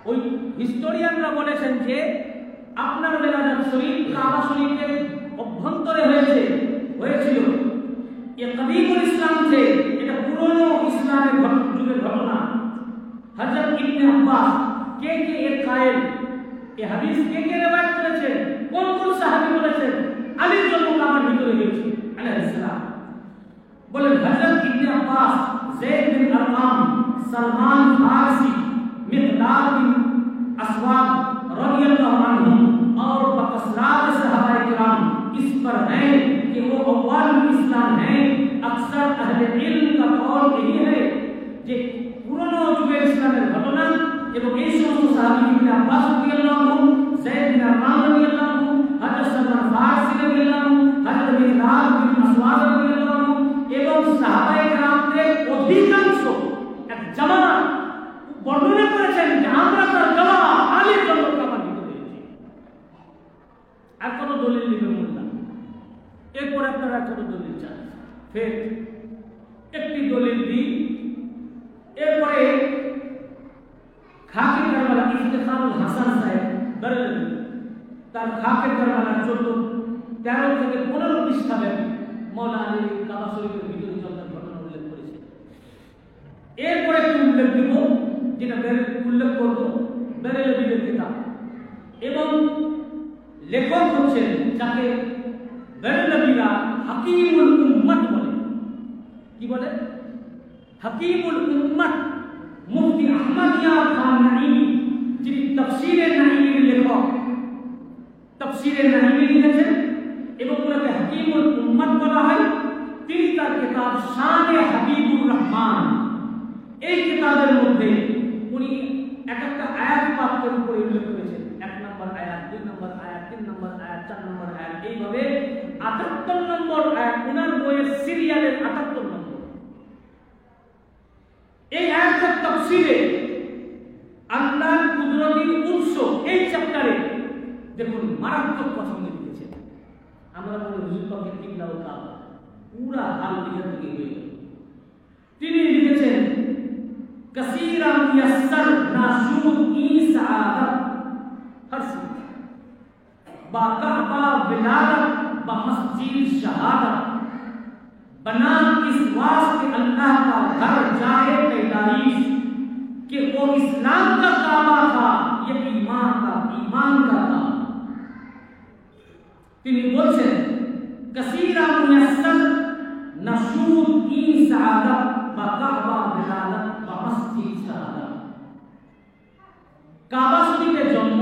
ওই হিস্টোরিয়ানরা বলেছেন যে আপনার বিলাদত শরীফ কাবা শরীফের অভ্যন্তরে হয়েছিল। ये कदीमुल इस्लाम थे, এটা পুরনো ইসলামের যুগের ঘটনা। হযরত ইবনে আব্বাস কে এর কায়েল, এই হাদিস কে রওয়ায়াত করেছেন? কোন সাহাবী বলেছেন আলীর জন্ম কাবার ভিতরে হয়েছে আলাইহিস সালাম? বলেন হযরত ইবনে আব্বাস, যায়েদ বিন আরকাম, সলমান ফারসি, मिक़दाद बिन अस्वाद रज़ियल्लाहु अन्हुम और बकसरात सहाबाए किराम इस पर है कि वो अव्वल इस्लाम है। अक्सर अहले इल्म का कौल यही है যে পুরনো যুগের ইসলামের ঘটনা এবং এই সমস্ত সাহাবী ইবনে আব্বাস রাদিয়াল্লাহু আনহু, যায়েদ বিন আরকাম রাদিয়াল্লাহু আনহু, হযরত সলমান ফারসি রাদিয়াল্লাহু আনহু, হযরত মিक़দাদ বিন আসওয়াদ রাদিয়াল্লাহু আনহু এবং সাহাবায়ে কিরামদের অধিকাংশ এক জামাত বর্ণনা করেছেন যে আমরা তার জবাব আলীর জন্য কাবা দিতে দিয়েছি। আর কত দলিল দিবে মোল্লা? এরপর আপনারা কত দলিল চান? ফের একটি দলিল দিই। এরপরে খাকে কারবালা ইফতেখারুল হাসান সাহেব বেরেলভী, তার খাকে কারবালা 13 থেকে 15 পৃষ্ঠা ব্যাপী মওলা আলী কাবা শরীফের ভিতরে জন্মের ঘটনা উল্লেখ করেছে। এরপরে একটু উল্লেখ দিব, যেটা উল্লেখ করব বেরেলভীর কিতাব, এবং লেখক হচ্ছেন যাকে বেরেলভীরা হাকিমুল উম্মত বলে। কি বলে? হাকিমুল উম্মত মুফতি আহমদ ইয়া খান নাঈমি, যিনি তাফসীরে নাঈমির লেখক, তাফসীরে নাঈমি লিখেছেন এবং ওনাকে হাকিমুল উম্মত বলা হয়। তিনি তার কিতাব শানে হাবিবুর রহমান, এই কিতাবের মধ্যে উনি এক একটা আয়াত পাকের উপর উল্লেখ করেছেন। 1 নম্বর আয়াত, 2 নম্বর আয়াত, 3 নম্বর আয়াত, 4 নম্বর আয়াত, এইভাবে 78 নম্বর আয়াত ওনার বইয়ের সিরিয়ালের 78 নম্বর। এই আয়াতের তাফসীরে আল্লাহর কুদরতের উৎস এই চ্যাপ্টারে দেখুন মারাত্মক কথা উনি লিখেছেন। আমরা বলি হুজুর পাকের কিবলা ও কাবা, পুরা হাল লিখে থেকে হয়ে গেল। তিনি লিখেছেন कसीरा मुयस्सर नाशूद की सआदत हर्ष बाकाबा विलादत बमस्जिद शहादत बना इस वास्ते अल्लाह का घर जाए पैदाइश कि वो इस्लाम का काबा था, ये ईमान का था। তিনি বলছেন कसीरा मुयस्सर नाशूद की सआदत बाकाबा विलादत কাবা শরীফের জন্ম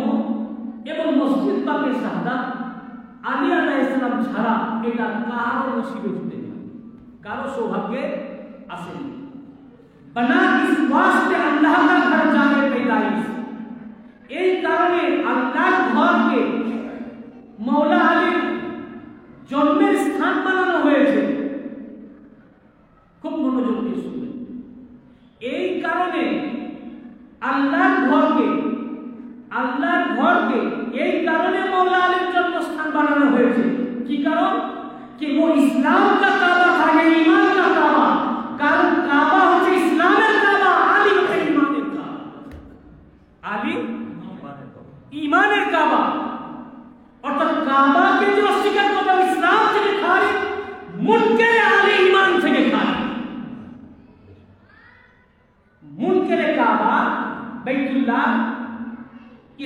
এবং মসজিদ পাকের শাহাদাত আলী আলাইহিস সালাম ছাড়া এটা কারো নসিবে জুটেনি, কারো সৌভাগ্যে আসেনি। बना इस वास्ते अल्लाह का घर जाने पैदाइश, এই কারণে আল্লাহর ঘরকে মওলা আলীর জন্মের স্থান বানানো হয়েছে। খুব মনোযোগ দিয়ে শুনবেন। এই কারণে আল্লাহর ঘরকে এই কারণে মওলা আলীর জন্মস্থান বানানো হয়েছে। কি কারণ? कि वो इस्लाम का काबा था, ये ईमान का काबा। কারণ কাবা হচ্ছে ইসলামের কাবা, আলী হচ্ছে ঈমানের কাবা। আলী ঈমানের কাবা, অর্থাৎ কাবাকে যে অস্বীকার করবে ইসলাম থেকে খারিজ, মুনকারে আলী ঈমান থেকে খারিজ। মুনকারে কাবা बैतुल्लाह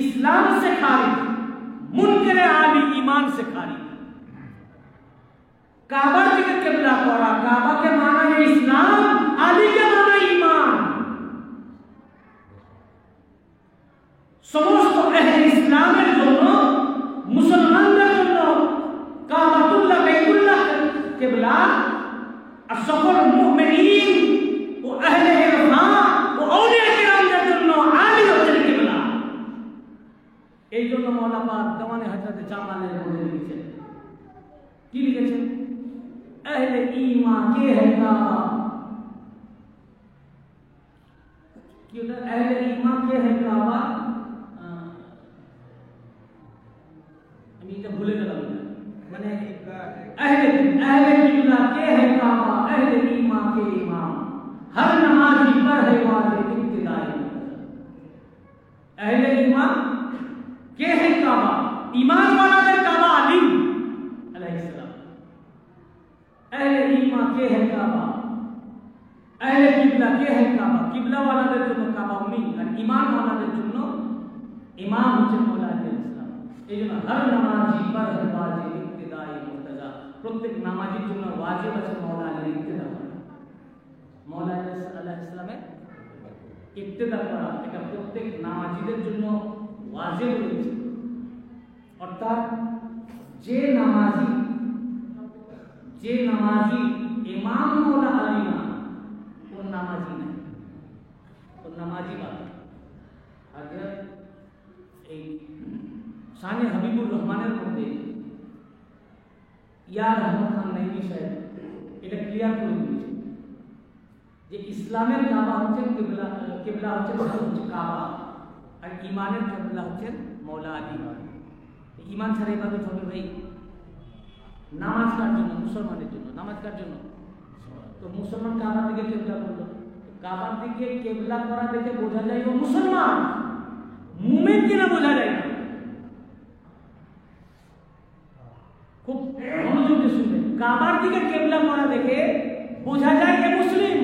इस्लाम से खारिज, मुनकरे आली ईमान से खारिज। काबा के किबला करा, काबा के माना है इस्लाम, आली के माना ईमान। समस्त अहले इस्लामेर জন্য, মুসলমানদের জন্য কাবাতুল্লাহ বাইতুল্লাহ কিবলা, আর সকল মুমিনিন ও আহলে ইরফান ও আউলিয়া কিরামদের জন্য আলী হচ্ছে কিবলা। এই জন্য মওলানা পাক দেওয়ানে হযরত জামালের বলে লিখেছেন, কি লিখেছেন? अहले ईमान के है काबा, कि अहले ईमान के है काबा। আমি এটা ভুলে গেলাম, মানে अहले किबला के है काबा, अहले ईमान के इमाम, हर नमाजी पर है वाले इब्तिदाई। अहले ईमान के है काबा, ईमान वाला है काबा अली अलैहिस सलाम। अहले ईमान के है काबा, अहले किबला के है काबा, किबला वालाদের জন্য কাবা উম্মি, আর ঈমান ওয়ালাদের জন্য ইমাম হচ্ছে মওলা আলী আলাইহিস সালাম। এইজন্য হর নামাজি पर है वाजिब इब्तिদাই মুর্তজা, প্রত্যেক নামাজির জন্য ওয়াজিব আছে মওলা আলীর ইক্তেদা করা, মওলা আলী আলাইহিস সালামের ইক্তেদা করা, এটা প্রত্যেক নামাজিদের জন্য ওয়াজিব রয়েছে। অর্থাৎ যে নামাজি ইমাম মওলা আলী না, ও নামাজি নাই, ও নামাজি বাদ। আগে এই শানে হাবিবুর রহমানের মধ্যে ইয়ার রহমান খান নাইমি সাহেব এটা ক্লিয়ার করে দিয়েছে যে ইসলামের কাবা হচ্ছে কিবলা হচ্ছে কাবা, আর ঈমানের কিবলা হচ্ছে মওলা আলী। ঈমান ছাড়া ইবাদত হবে ভাই? নামাজ কার জন্য? মুসলমানের জন্য। নামাজ কার জন্য? তো মুসলমান কাবার দিকে কিবলা করলো, কাবার দিকে কিবলা করা দেখে বোঝা যায় ও মুসলমান, মুমিন কিনা বোঝা যায় না। খুব মনোযোগ দিয়ে শুনবেন, কাবার দিকে কিবলা করা দেখে বোঝা যায় এ মুসলিম,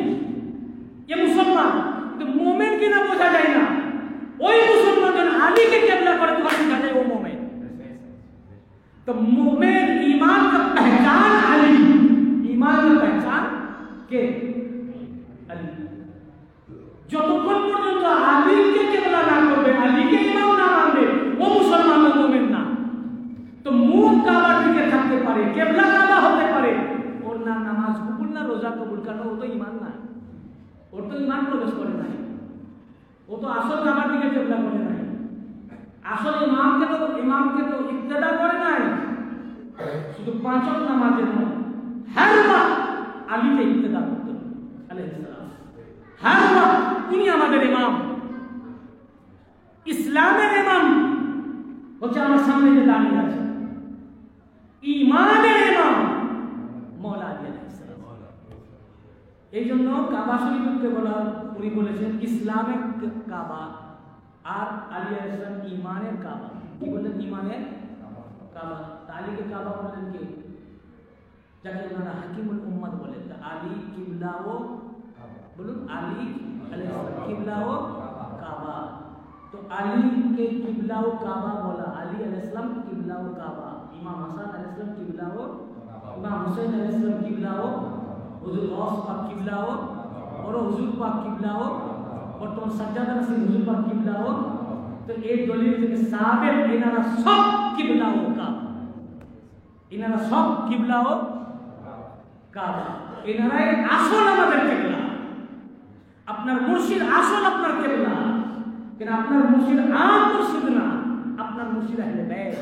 এ মুসলমান, কিন্তু মুমিন কিনা বোঝা যায় না। ওই মুসলমান যখন আলীকে কিবলা করে তখন বোঝা যায় ও মুমিন। तो मोमेन ईमान का पहचान अली, ईमान का पहचान के अली। যতক্ষণ পর্যন্ত আলীকে কিবলা না করবে, আলীকে ইমাম না মানবে, ও মুসলমান ও মুমিন না। তো মুখ কাবার দিকে থাকতে পারে, কিবলা কাবা হতে পারে, ওর না নামাজ কবুল না রোজা কবুল, কারণ ও তো ইমান না, ওর তো ইমান প্রবেশ করে নাই, ও তো আসল কাবার দিকে কিবলা করে নাই, আসল ইমামকে তো ইক্তেদা করে নাই। শুধু পাঁচ ওয়াক্ত নামাজের নয়, হর ওয়াক্ত আলীকে ইক্তেদা করতেন আলাইহিস সালাম। হর ওয়াক্ত তিনি আমাদের ইমাম, ইসলামের ইমাম হচ্ছে আমার সামনে যে দাঁড়িয়ে আছে, ঈমানের ইমাম মওলা আলী আলাইহিস সালাম। এই জন্য কাবা শরীফকে বলা, উনি বলেছেন ইসলামের কাবা, আর আলী আলাইহিস সালাম ঈমানের কাবা। কি বললেন? ঈমানের কাবা। আলীকে কাবা বললেন কে? যাকে ওনারা হাকিমুল উম্মত বলেন। আলী কিবলা ও বলুন, আলী আলাইহিস সালাম কিবলা ও কাবা। তো আলী কে কিবলা ও কাবা বলা, আলী আলাইহিস সালাম কিবলা ও কাবা, ইমাম হাসান আলাইহিস সালাম কিবলা ও, ইমাম হুসাইন আলাইহিস সালাম কিবলা ও, হুজুর গৌস পাক কিবলা ও, और হুজুর পাক কিবলা ও, বর্তমান সাজ্জাদা নসির হুজুর পাক কিবলা ও। তো এই দলিল থেকে সাবেক এনারা সব কিবলা ও কাবা, এনারা সব কিবলা ও কাবা, এনারাই আসল আমাদের কিবলা। আপনার মুর্শিদ আসল আপনার কিবলা, কিন্তু আপনার মুর্শিদ আম মুর্শিদ না, আপনার মুর্শিদ আহলে বাইত,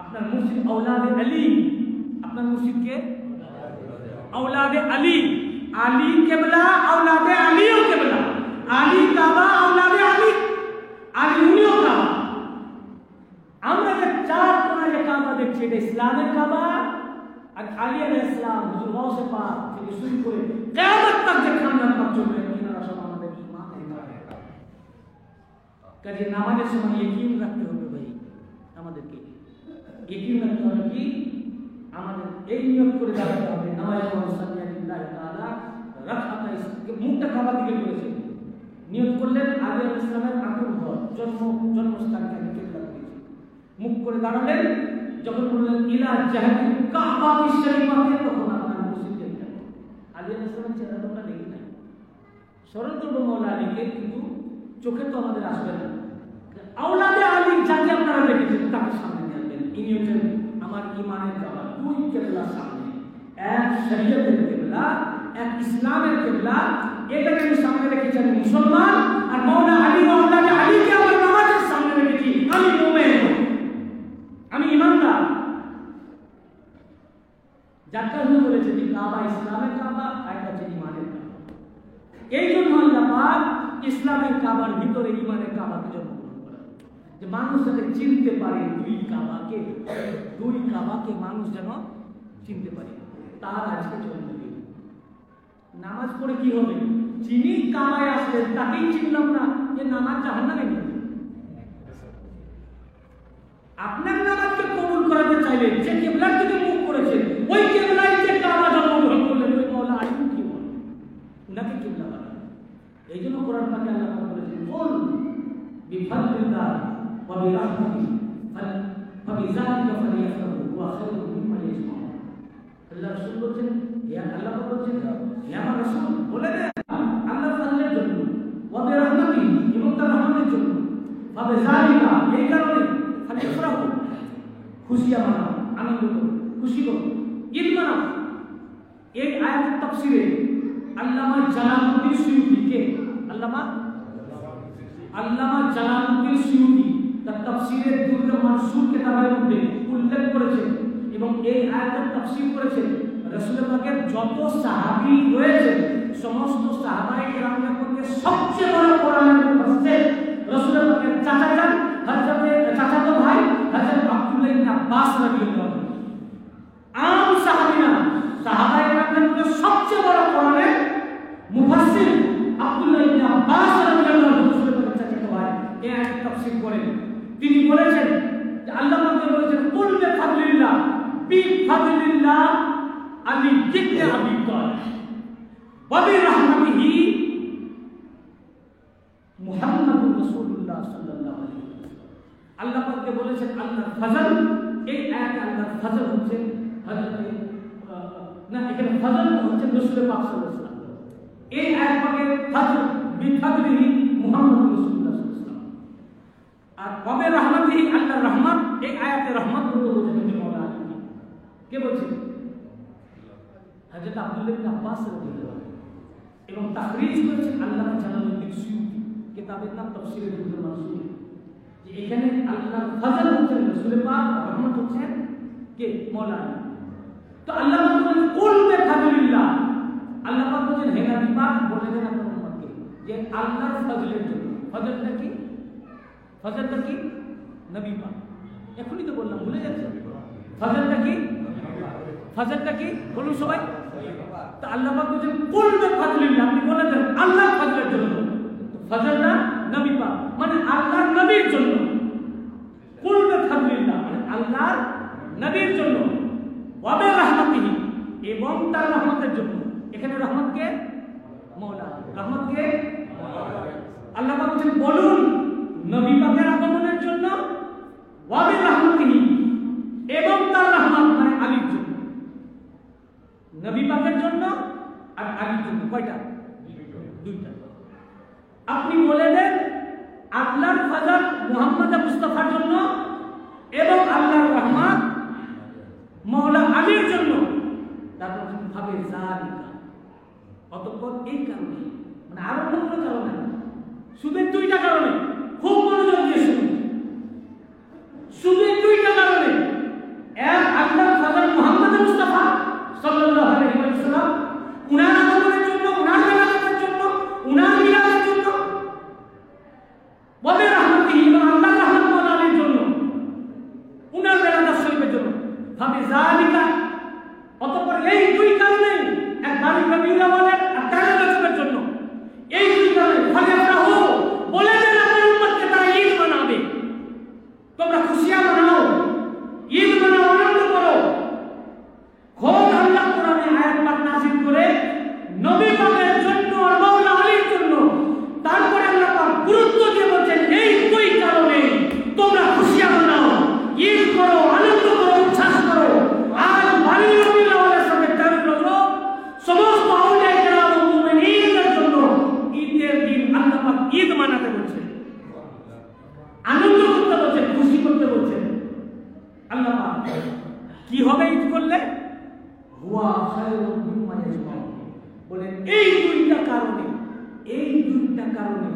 আপনার মুর্শিদ আওলাদে আলী। আপনার মুর্শিদ কে? আওলাদে আলী। আলী কিবলা, আওলাদে আলীও কিবলা। আলী কাবা, আওলাদে আলী, আলী উনিও কাবা। আমরা যে চার কোণা যে কাবা দেখছি, এটা ইসলামের কাবা। আর আলী আলাইহিস সালাম, হুজুর গাউসে পাক থেকে শুরু করে কিয়ামত তক যে খানদান পাক চলবে, এনারা সব আমাদের ঈমানের কাবা। কাজে নামাজের সময় ইয়াকিন রাখতে হবে ভাই, আমাদেরকে ইয়াকিন রাখতে হবে কি আমাদের এই নিয়ত করে দাঁড়াতে হবে, নামাজে মুসাল্লিয়া লিল্লাহি তাআলা রাকাতা ইসকে মুখটা কাবা দিকে করেছে, নিয়ত করলেন আলী আলাইহিস সালামের আতুর ঘর, জন্মস্থানকে আমি কিবলা করেছি, মুখ করে দাঁড়ালেন। যখন বললেন ইলা জাহাতি কাবা শরীফাতে, তখন আপনার মসজিদ দেখলেন আলী আলাইহিস সালামের চেহারাটা আমরা দেখি নাই। স্মরণ করবো মওলা আলীকে, কিন্তু চোখে তো আমাদের আসবে না। আওলাদে আলী যাকে আপনারা দেখেছেন তাকে সামনে নিয়ে আসবেন। ইনি হচ্ছেন আমার ঈমানের কাবা। দুই কিবলা সামনে, এক শরীয়তের কিবলা, এক ইসলামের কিবলা। এটাকে আমি সামনে রেখেছি, আমি মুসলমান। আর মওলা আলী ও আওলাদে আলীকে আমার নামাজের সামনে রেখেছি, আমি মুমিন, আমি ঈমানদার। যাকে হুজুর বলেছেন যে কাবা ইসলামের কাবা, আর এটা হচ্ছে ঈমানের কাবা। এই জন্য আল্লাহ পাক ইসলামের কাবার ভিতরে ঈমানের কাবাকে জন্মগ্রহণ করা, যে মানুষ যাতে চিনতে পারে দুই কাবাকে মানুষ যেন চিনতে পারে, তার আজকে জন্মদিন। নামাজ পড়ে কি হবে? যিনি কাবায় আসলেন তাকেই চিনলাম না, যে নামাজ জাহান্নামে নিয়ে যাবে। আপনার নামাজকে কবুল করাতে চাইলে যে কিবলার দিকে মুখ করেছেন, ওই কিবলায় যে কাবা জন্মগ্রহণ করলেন, ওই মওলা আলী কি বলেন, উনাকে কিবলা বানান। এই জন্য কোরআন পাকে আল্লাহ বলেছেন, কুল বিফাদলিল্লাহ ওয়া বিরাহমাতিহি ফাবিযালিকা ফালিয়াফরাহু ওয়া খায়রুম মিম্মা ইয়াজমাউন। আল্লাহ রাসূল বলেছেন, হে আল্লাহ বলেছেন, হে আমার রাসূল বলে দেন আল্লাহর ফজলের জন্য, ওয়া বিরাহমাতিহি, এবং তার রহমতের জন্য, ফাবিযালিকা, এই কারণে ফালিয়াফরাহু, খুশি মানাও, আনন্দ করো, খুশি করো, ঈদ মানাও। এই আয়াতের তাফসীরে আল্লামা জালালউদ্দিন সুয়ুতী, কে? আল্লামা জালালউদ্দিন সুয়ুতী তার তাফসীরে দুররে মানসুর কিতাবের মধ্যে উল্লেখ করেছেন, এবং এই আয়াতের তাফসীর করেছেন রাসূল পাকের যত সাহাবী রয়েছে, সমস্ত সাহাবায়ে কেরামের মধ্যে সবচেয়ে বড় কোরআনের মুফাসসির রাসূল পাকের চাচাতো ভাই হযরত আব্দুল্লাহ ইবনে আব্বাস রাদিয়াল্লাহু আনহু। আম সাহাবীরা, সাহাবায়ে কেরামের মধ্যে সবচেয়ে বড় কোরআনের মুফাসসির আব্দুল্লাহ ইবনে আব্বাস রাদিয়াল্লাহু আনহু রাসূলের চাচাতো ভাই, এই আয়াত তাফসীর করেন। তিনি বলেছেন যে আল্লাহ পাক বলেছেন, কুল বিফাদলিল্লাহ আলী ইবনে আবি তালিব ওয়া বিরহমাতিহি মুহাম্মাদুর রাসূলুল্লাহ সাল্লাল্লাহু আলাইহি ওয়াসাল্লাম। আল্লাহ পাক বলেছেন আল্লাহর ফজল। এই আয়াতে আল্লাহর ফজল হচ্ছে এখানে ফজল হচ্ছে রাসূল পাক সাল্লাল্লাহু আলাইহি ওয়াসাল্লাম। এই আয়াত পাকের ফজল বিফাদলিহি মুহাম্মাদুর রাসূলুল্লাহ সাল্লাল্লাহু আলাইহি ওয়াসাল্লাম। আর ওয়া বিরহমাতিহি, আল্লাহর রহমত। এই আয়াতে রহমত বলতে বোঝানো মওলা আলী কে বলছেন? হযরত আব্দুল্লাহ ইবনে আব্বাস রাদিয়াল্লাহু আনহু। এবং তাখরিজ করেছেন আল্লামা জালালউদ্দিন সুয়ুতী, কিতাবের নাম তাফসীরে দুররে মানসুর। যে এখানে আল্লাহর ফজল হচ্ছেন রাসূল পাক, রহমত হচ্ছেন কে? মওলা আলী। তো আল্লাহ পাক বলেন কুল বিফাদলিল্লাহ, আল্লাহ পাক বলেন হে নবী পাক বলে দেন আপনার উম্মতকে যে আল্লাহর ফজলের জন্য। ফজলটা কি? ফজলটা কি? নবী পাক। এখনই তো বললাম, ভুলে যাচ্ছেন। ফজলটা কি? ফজলটা কি বলুন সবাই। তো আল্লাহ পাক বলেন কুল বিফাদলিল্লাহ, আপনি বলে দেন আল্লাহর ফজলের জন্য। ফজলটা নবী পাক মানে আল্লাহর নবীর জন্য। কুল বিফাদলিল্লাহ মানে আল্লাহর নবীর জন্য। ওয়া বিরহমাতিহি, এবং তার রহমতের জন্য। এখানে রহমত কে? মওলা। রহমত কে? আল্লাহ পাক বলেন বলুন নবী পাকের আগমনের জন্য, ওয়া বিরহমাতিহি, এবং তার রহমত মানে আলীর জন্য। নবী পাকের জন্য আর আলীর জন্য। কয়টা? দুইটা। আপনি বলে দেন আল্লাহর ফজল মুহাম্মদ মুস্তাফার জন্য এবং আল্লাহর রহমত মওলা আলীর জন্য, তারপর ভাবে জালিকা, অতঃপর এই কারণে, মানে আরো কোনো কারণে, শুধু দুইটা কারণে, খুব মনোযোগ দিয়ে শুনুন, শুধু দুইটা কারণে। এক, আল্লাহ হযরত মুহাম্মদ মুস্তাফা সাল্লাল্লাহু আলাইহি ওয়াসাল্লাম উনার আগমনের জন্য, উনার বেলাতের জন্য, উনার মিলাদের জন্য, ওয়াদের রহমতিহি এবং আল্লাহর রহমত আলীর জন্য, উনার বেলাত শরীফের জন্য, ভাবে জালিকা, অতঃপর এই দুই কারণে, এক মালিক রবিউল আওয়ালের আর তার রাজুবের জন্য, এই দুই কারণে ফালিয়াফরাহু, বলে দেন আপনার উম্মতকে তারা ঈদ মানাবে, তোমরা খুশিয়া মানাও, ঈদ মানাও, আনন্দ করো। খোদ আল্লাহ কোরআনে আয়াত পাক নাযিল করে নবী পাকের জন্য আর মাওলা আলীর জন্য, তারপরে আল্লাহ পাক গুরুত্ব দিয়ে বলছেন এই দুই কারণে তোমরা খুশিয়া মানাও, ঈদ করো, আনন্দ করো, উচ্ছ্বাস করো। আর মালিক রবিউল আওয়ালের সাথে তারিখ হলো সমস্ত আউলিয়া কেরাম ও মুমিনের জন্য ঈদের দিন আল্লাহ পাক ঈদ মানাতে বলছেন, আনন্দ করতে বলছেন, খুশি করতে বলছেন। আল্লাহ পাক কি হবে ঈদ করলে? হুয়া খায়রুম মিম্মা ইয়াজমাউন, বলেন এই দুইটা কারণে, এই দুইটা কারণে,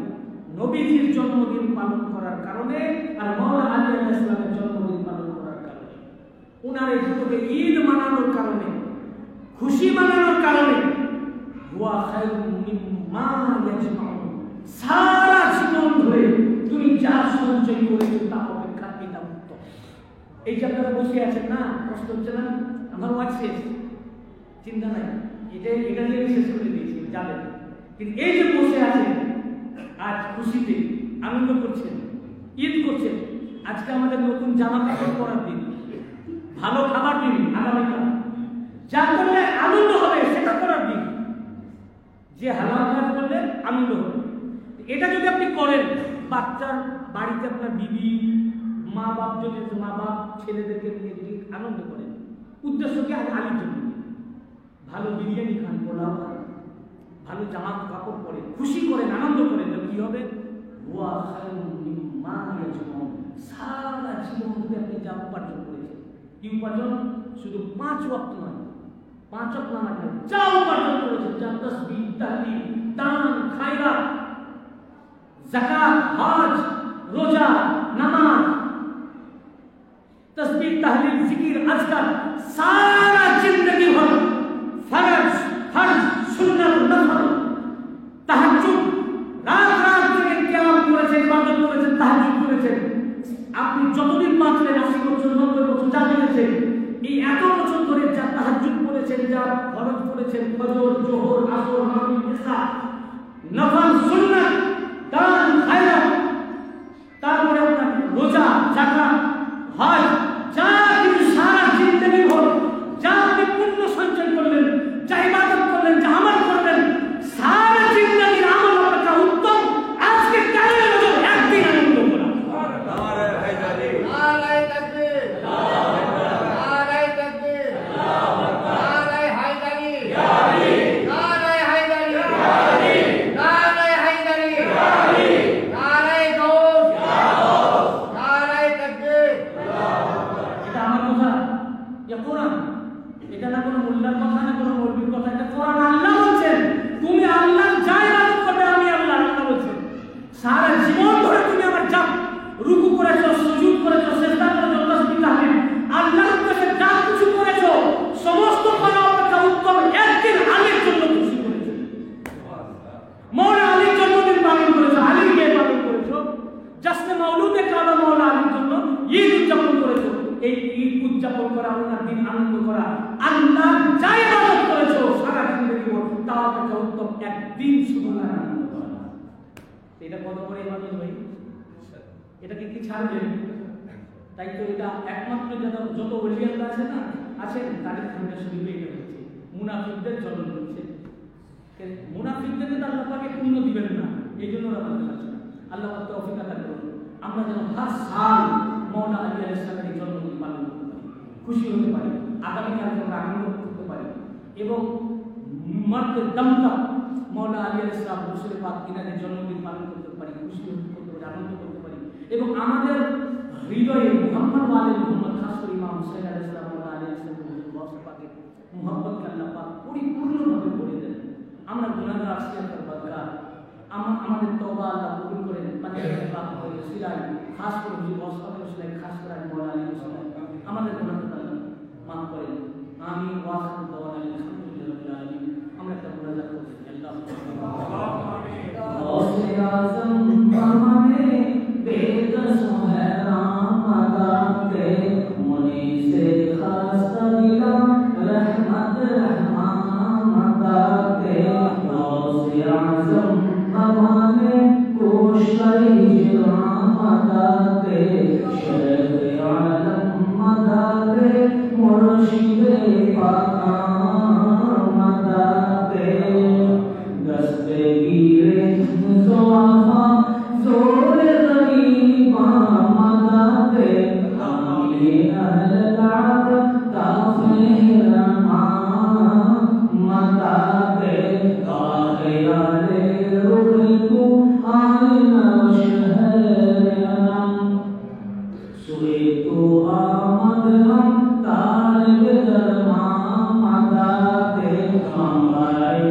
নবীজির জন্মদিন পালন করার কারণে আর মাওলানা আলী আলাইহিস সালামের জন্মদিন পালন করার কারণে, উনার এই দুটোকে ঈদ মানানোর কারণে, খুশি মানানোর কারণে, হুয়া খায়রুম মিম্মা ইয়াজমাউন, সারা জীবন ধরে তুমি যা সঞ্চয় করেছো তা অপেক্ষা এটা উত্তম। এই যে আপনারা বসে আছেন না, কষ্ট হচ্ছে না? আমার ওয়াজ শেষ, চিন্তা নাই, এটা নিয়ে শেষ করে দিয়েছি, যাবেন। কিন্তু এই যে বসে আছেন আজ খুশিতে আনন্দ করছেন, ঈদ করছেন, আজকে আমাদের নতুন জামা কাপড় পরার দিন, ভালো খাবার দিন, আগামীকাল যা করলে আনন্দ হবে সেটা করার দিন, যে হালাল কাজ করলে আনন্দ হবে। এটা যদি আপনি করেন, বাচ্চার বাড়িতে আপনার বিবি, মা বাপ যদি, মা বাপ ছেলেদেরকে নিয়ে যদি আনন্দ করেন, উদ্দেশ্য কি? আলীর জন্য ভালো বিরিয়ানি খান, পোলাও খান, ভালো জামা কাপড় পরে খুশি করেন, আনন্দ করেন, তো কি হবে? হুয়া খায়রুম মিম্মা ইয়াজমাউন, সারা জীবন ধরে আপনি যা উপার্জন করেছেন, কি উপার্জন? শুধু 5 ওয়াক্ত নয়, 5 ওয়াক্ত নামাজ নয়, যা উপার্জন করেছেন, যা তাসবিহ, তাহলিল, দান, খায়রাত, যাকাত, হজ, রোজা, নামাজ, तस्बीह, तहलील, जिकिर, अज़कार, सारा जिंदगी भर फर्ज, सुन्नत, नफल, তাহাজ্জুদ, রাত রাত জেগে কিয়াম করেছেন, ইবাদত করেছেন, তাহাজ্জুদ করেছেন, আপনি যতদিন বাঁচলেন, 80 বছর, 90 বছর যা বেঁচেছেন, এই এত বছর ধরে যা তাহাজ্জুদ করেছেন, যা ফরজ করেছেন, ফজর, জোহর, আসর, মাগরিব, ইশা, নফল, সুন্নাত, দান, খায়রাত, তারপরে আপনার রোজা, যাকাত, হজ, যা কিছু সারা জিন্দগি ভর যা আপনি পুণ্য সঞ্চয় করলেন, যা ইবাদত করলেন, যা আমল করলেন, সারা জিন্দগির আমল অপেক্ষা উত্তম আজকে কালের মতো একদিন আনন্দ করা। নারে হায়দারি, নারে তাকবীর, নারে তাকবীর, নারে হায়দারি, নারে হায়দারি, নারে হায়দারি, নারে গৌস, নারে তাকবীর। এটা আমার কথা, এটা কোরআন, এটা না কোনো মোল্লার কথা, না কোনো মৌলবীর কথা, এটা কোরআন। আল্লাহ বলছেন তুমি আল্লাহ যা ইবাদত করবে, আমি আল্লাহ, আল্লাহ বলছেন সারা জীবন ধরে তুমি আমার যা রুকু করেছো, সুজুদ করেছো, সিজদা করেছো, তাসবিহ, তাহলিল, আল্লাহর উদ্দেশ্যে যা কিছু করেছো, সমস্ত করা অপেক্ষা উত্তম একদিন আলীর জন্য খুশি করেছো, মাওলানা আলীর জন্মদিন পালন করেছো, আলীর বিয়ে পালন করেছো, জাসনে মাউলুদে কাবা মাওলানা আলীর জন্য ঈদ উদযাপন করেছো। এই ঈদ উদযাপন করা, ওনার দিন আনন্দ করা, আল্লাহ যা ইবাদত করেছো সারা জিন্দগি তা অপেক্ষা উত্তম একদিন শুধু আনন্দ করা। এটা কত করে ইবাদত ভাই? এটাকে কি ছাড়বেন? তাই তো এটা একমাত্র যত ওলিয়াল্লাহ আছে না, আছেন, তাদের সামনে শুধু এটা হচ্ছে মুনাফিকদের জন্ম হচ্ছে। মুনাফিকদেরকে তো আল্লাহ পাকে পুণ্য দিবেন না, এই জন্য ওরা বলতে পারছে না। আল্লাহ পাক তৌফিক দান করুন, আমরা যেন হর সাল মাওলানা আলী আলাইহিস সালামের জন্মদিন পালন করতে পারি, খুশি হতে পারি, আগামীকাল আমরা আনন্দ করতে পারি, এবং মরতে দম তক মাওলানা আলী আলাইহিস সালাম রসুল পাক ইনাদের জন্মদিন পালন করতে পারি, খুশি করতে পারি, আনন্দ করতে পারি, এবং আমাদের হৃদয়ে মুহাম্মদ ওয়া আলি মুহাম্মদ, খাস করে ইমাম হুসাইন আলাইহিস সালাম, মাওলানা আলী আলাইহিস সালাম রওজা পাকে মুহাব্বতকে আল্লাহ পাক পরিপূর্ণভাবে ভরে দেন। আমরা গুনাহগার আসিয়াতের বরকত আমাদের তওবা আল্লাহ কবুল করেন। পানির পাক হয়ে সিরাই খাস করে ওয়াসফাতে সিরাই খাস করে মাওলা আলী মুসলিম আমাদের গুনাহকে আল্লাহ মাফ করেন। আমিন ওয়া আখিরু দাওয়ানা আলহামদুলিল্লাহি রাব্বিল আলামিন। আমরা একটা মুনাজাত করছি আল্লাহ গৌসে আযম আমানে বেকস হেরাম আদাতে মুনি সে খাস্তা দিলা রহমত রহমান আদাতে গৌসে আযম আমানে কোশাই জিরাম আদাতে শেখ আলম আদাতে মুর্শিদে পাক আদাতে दस्ते गिरे ज़ुआफ़ा ज़ोरे ग़रीबा मदाते आमिले अहल काब काफ़िरमा मदाते आख़िराले रुख़ आइना शहर अलम सुए तो आमद हम तालिब दरमा मदाते हमारे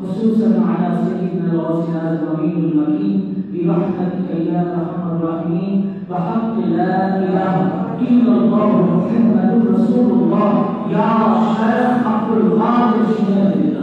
خصوصا على سيدنا وسيدنا الأمين المكين برحمتك يا أرحم الراحمين بحق لا إله إلا الله محمد رسول الله يا شيخ عبد القادر الجيلاني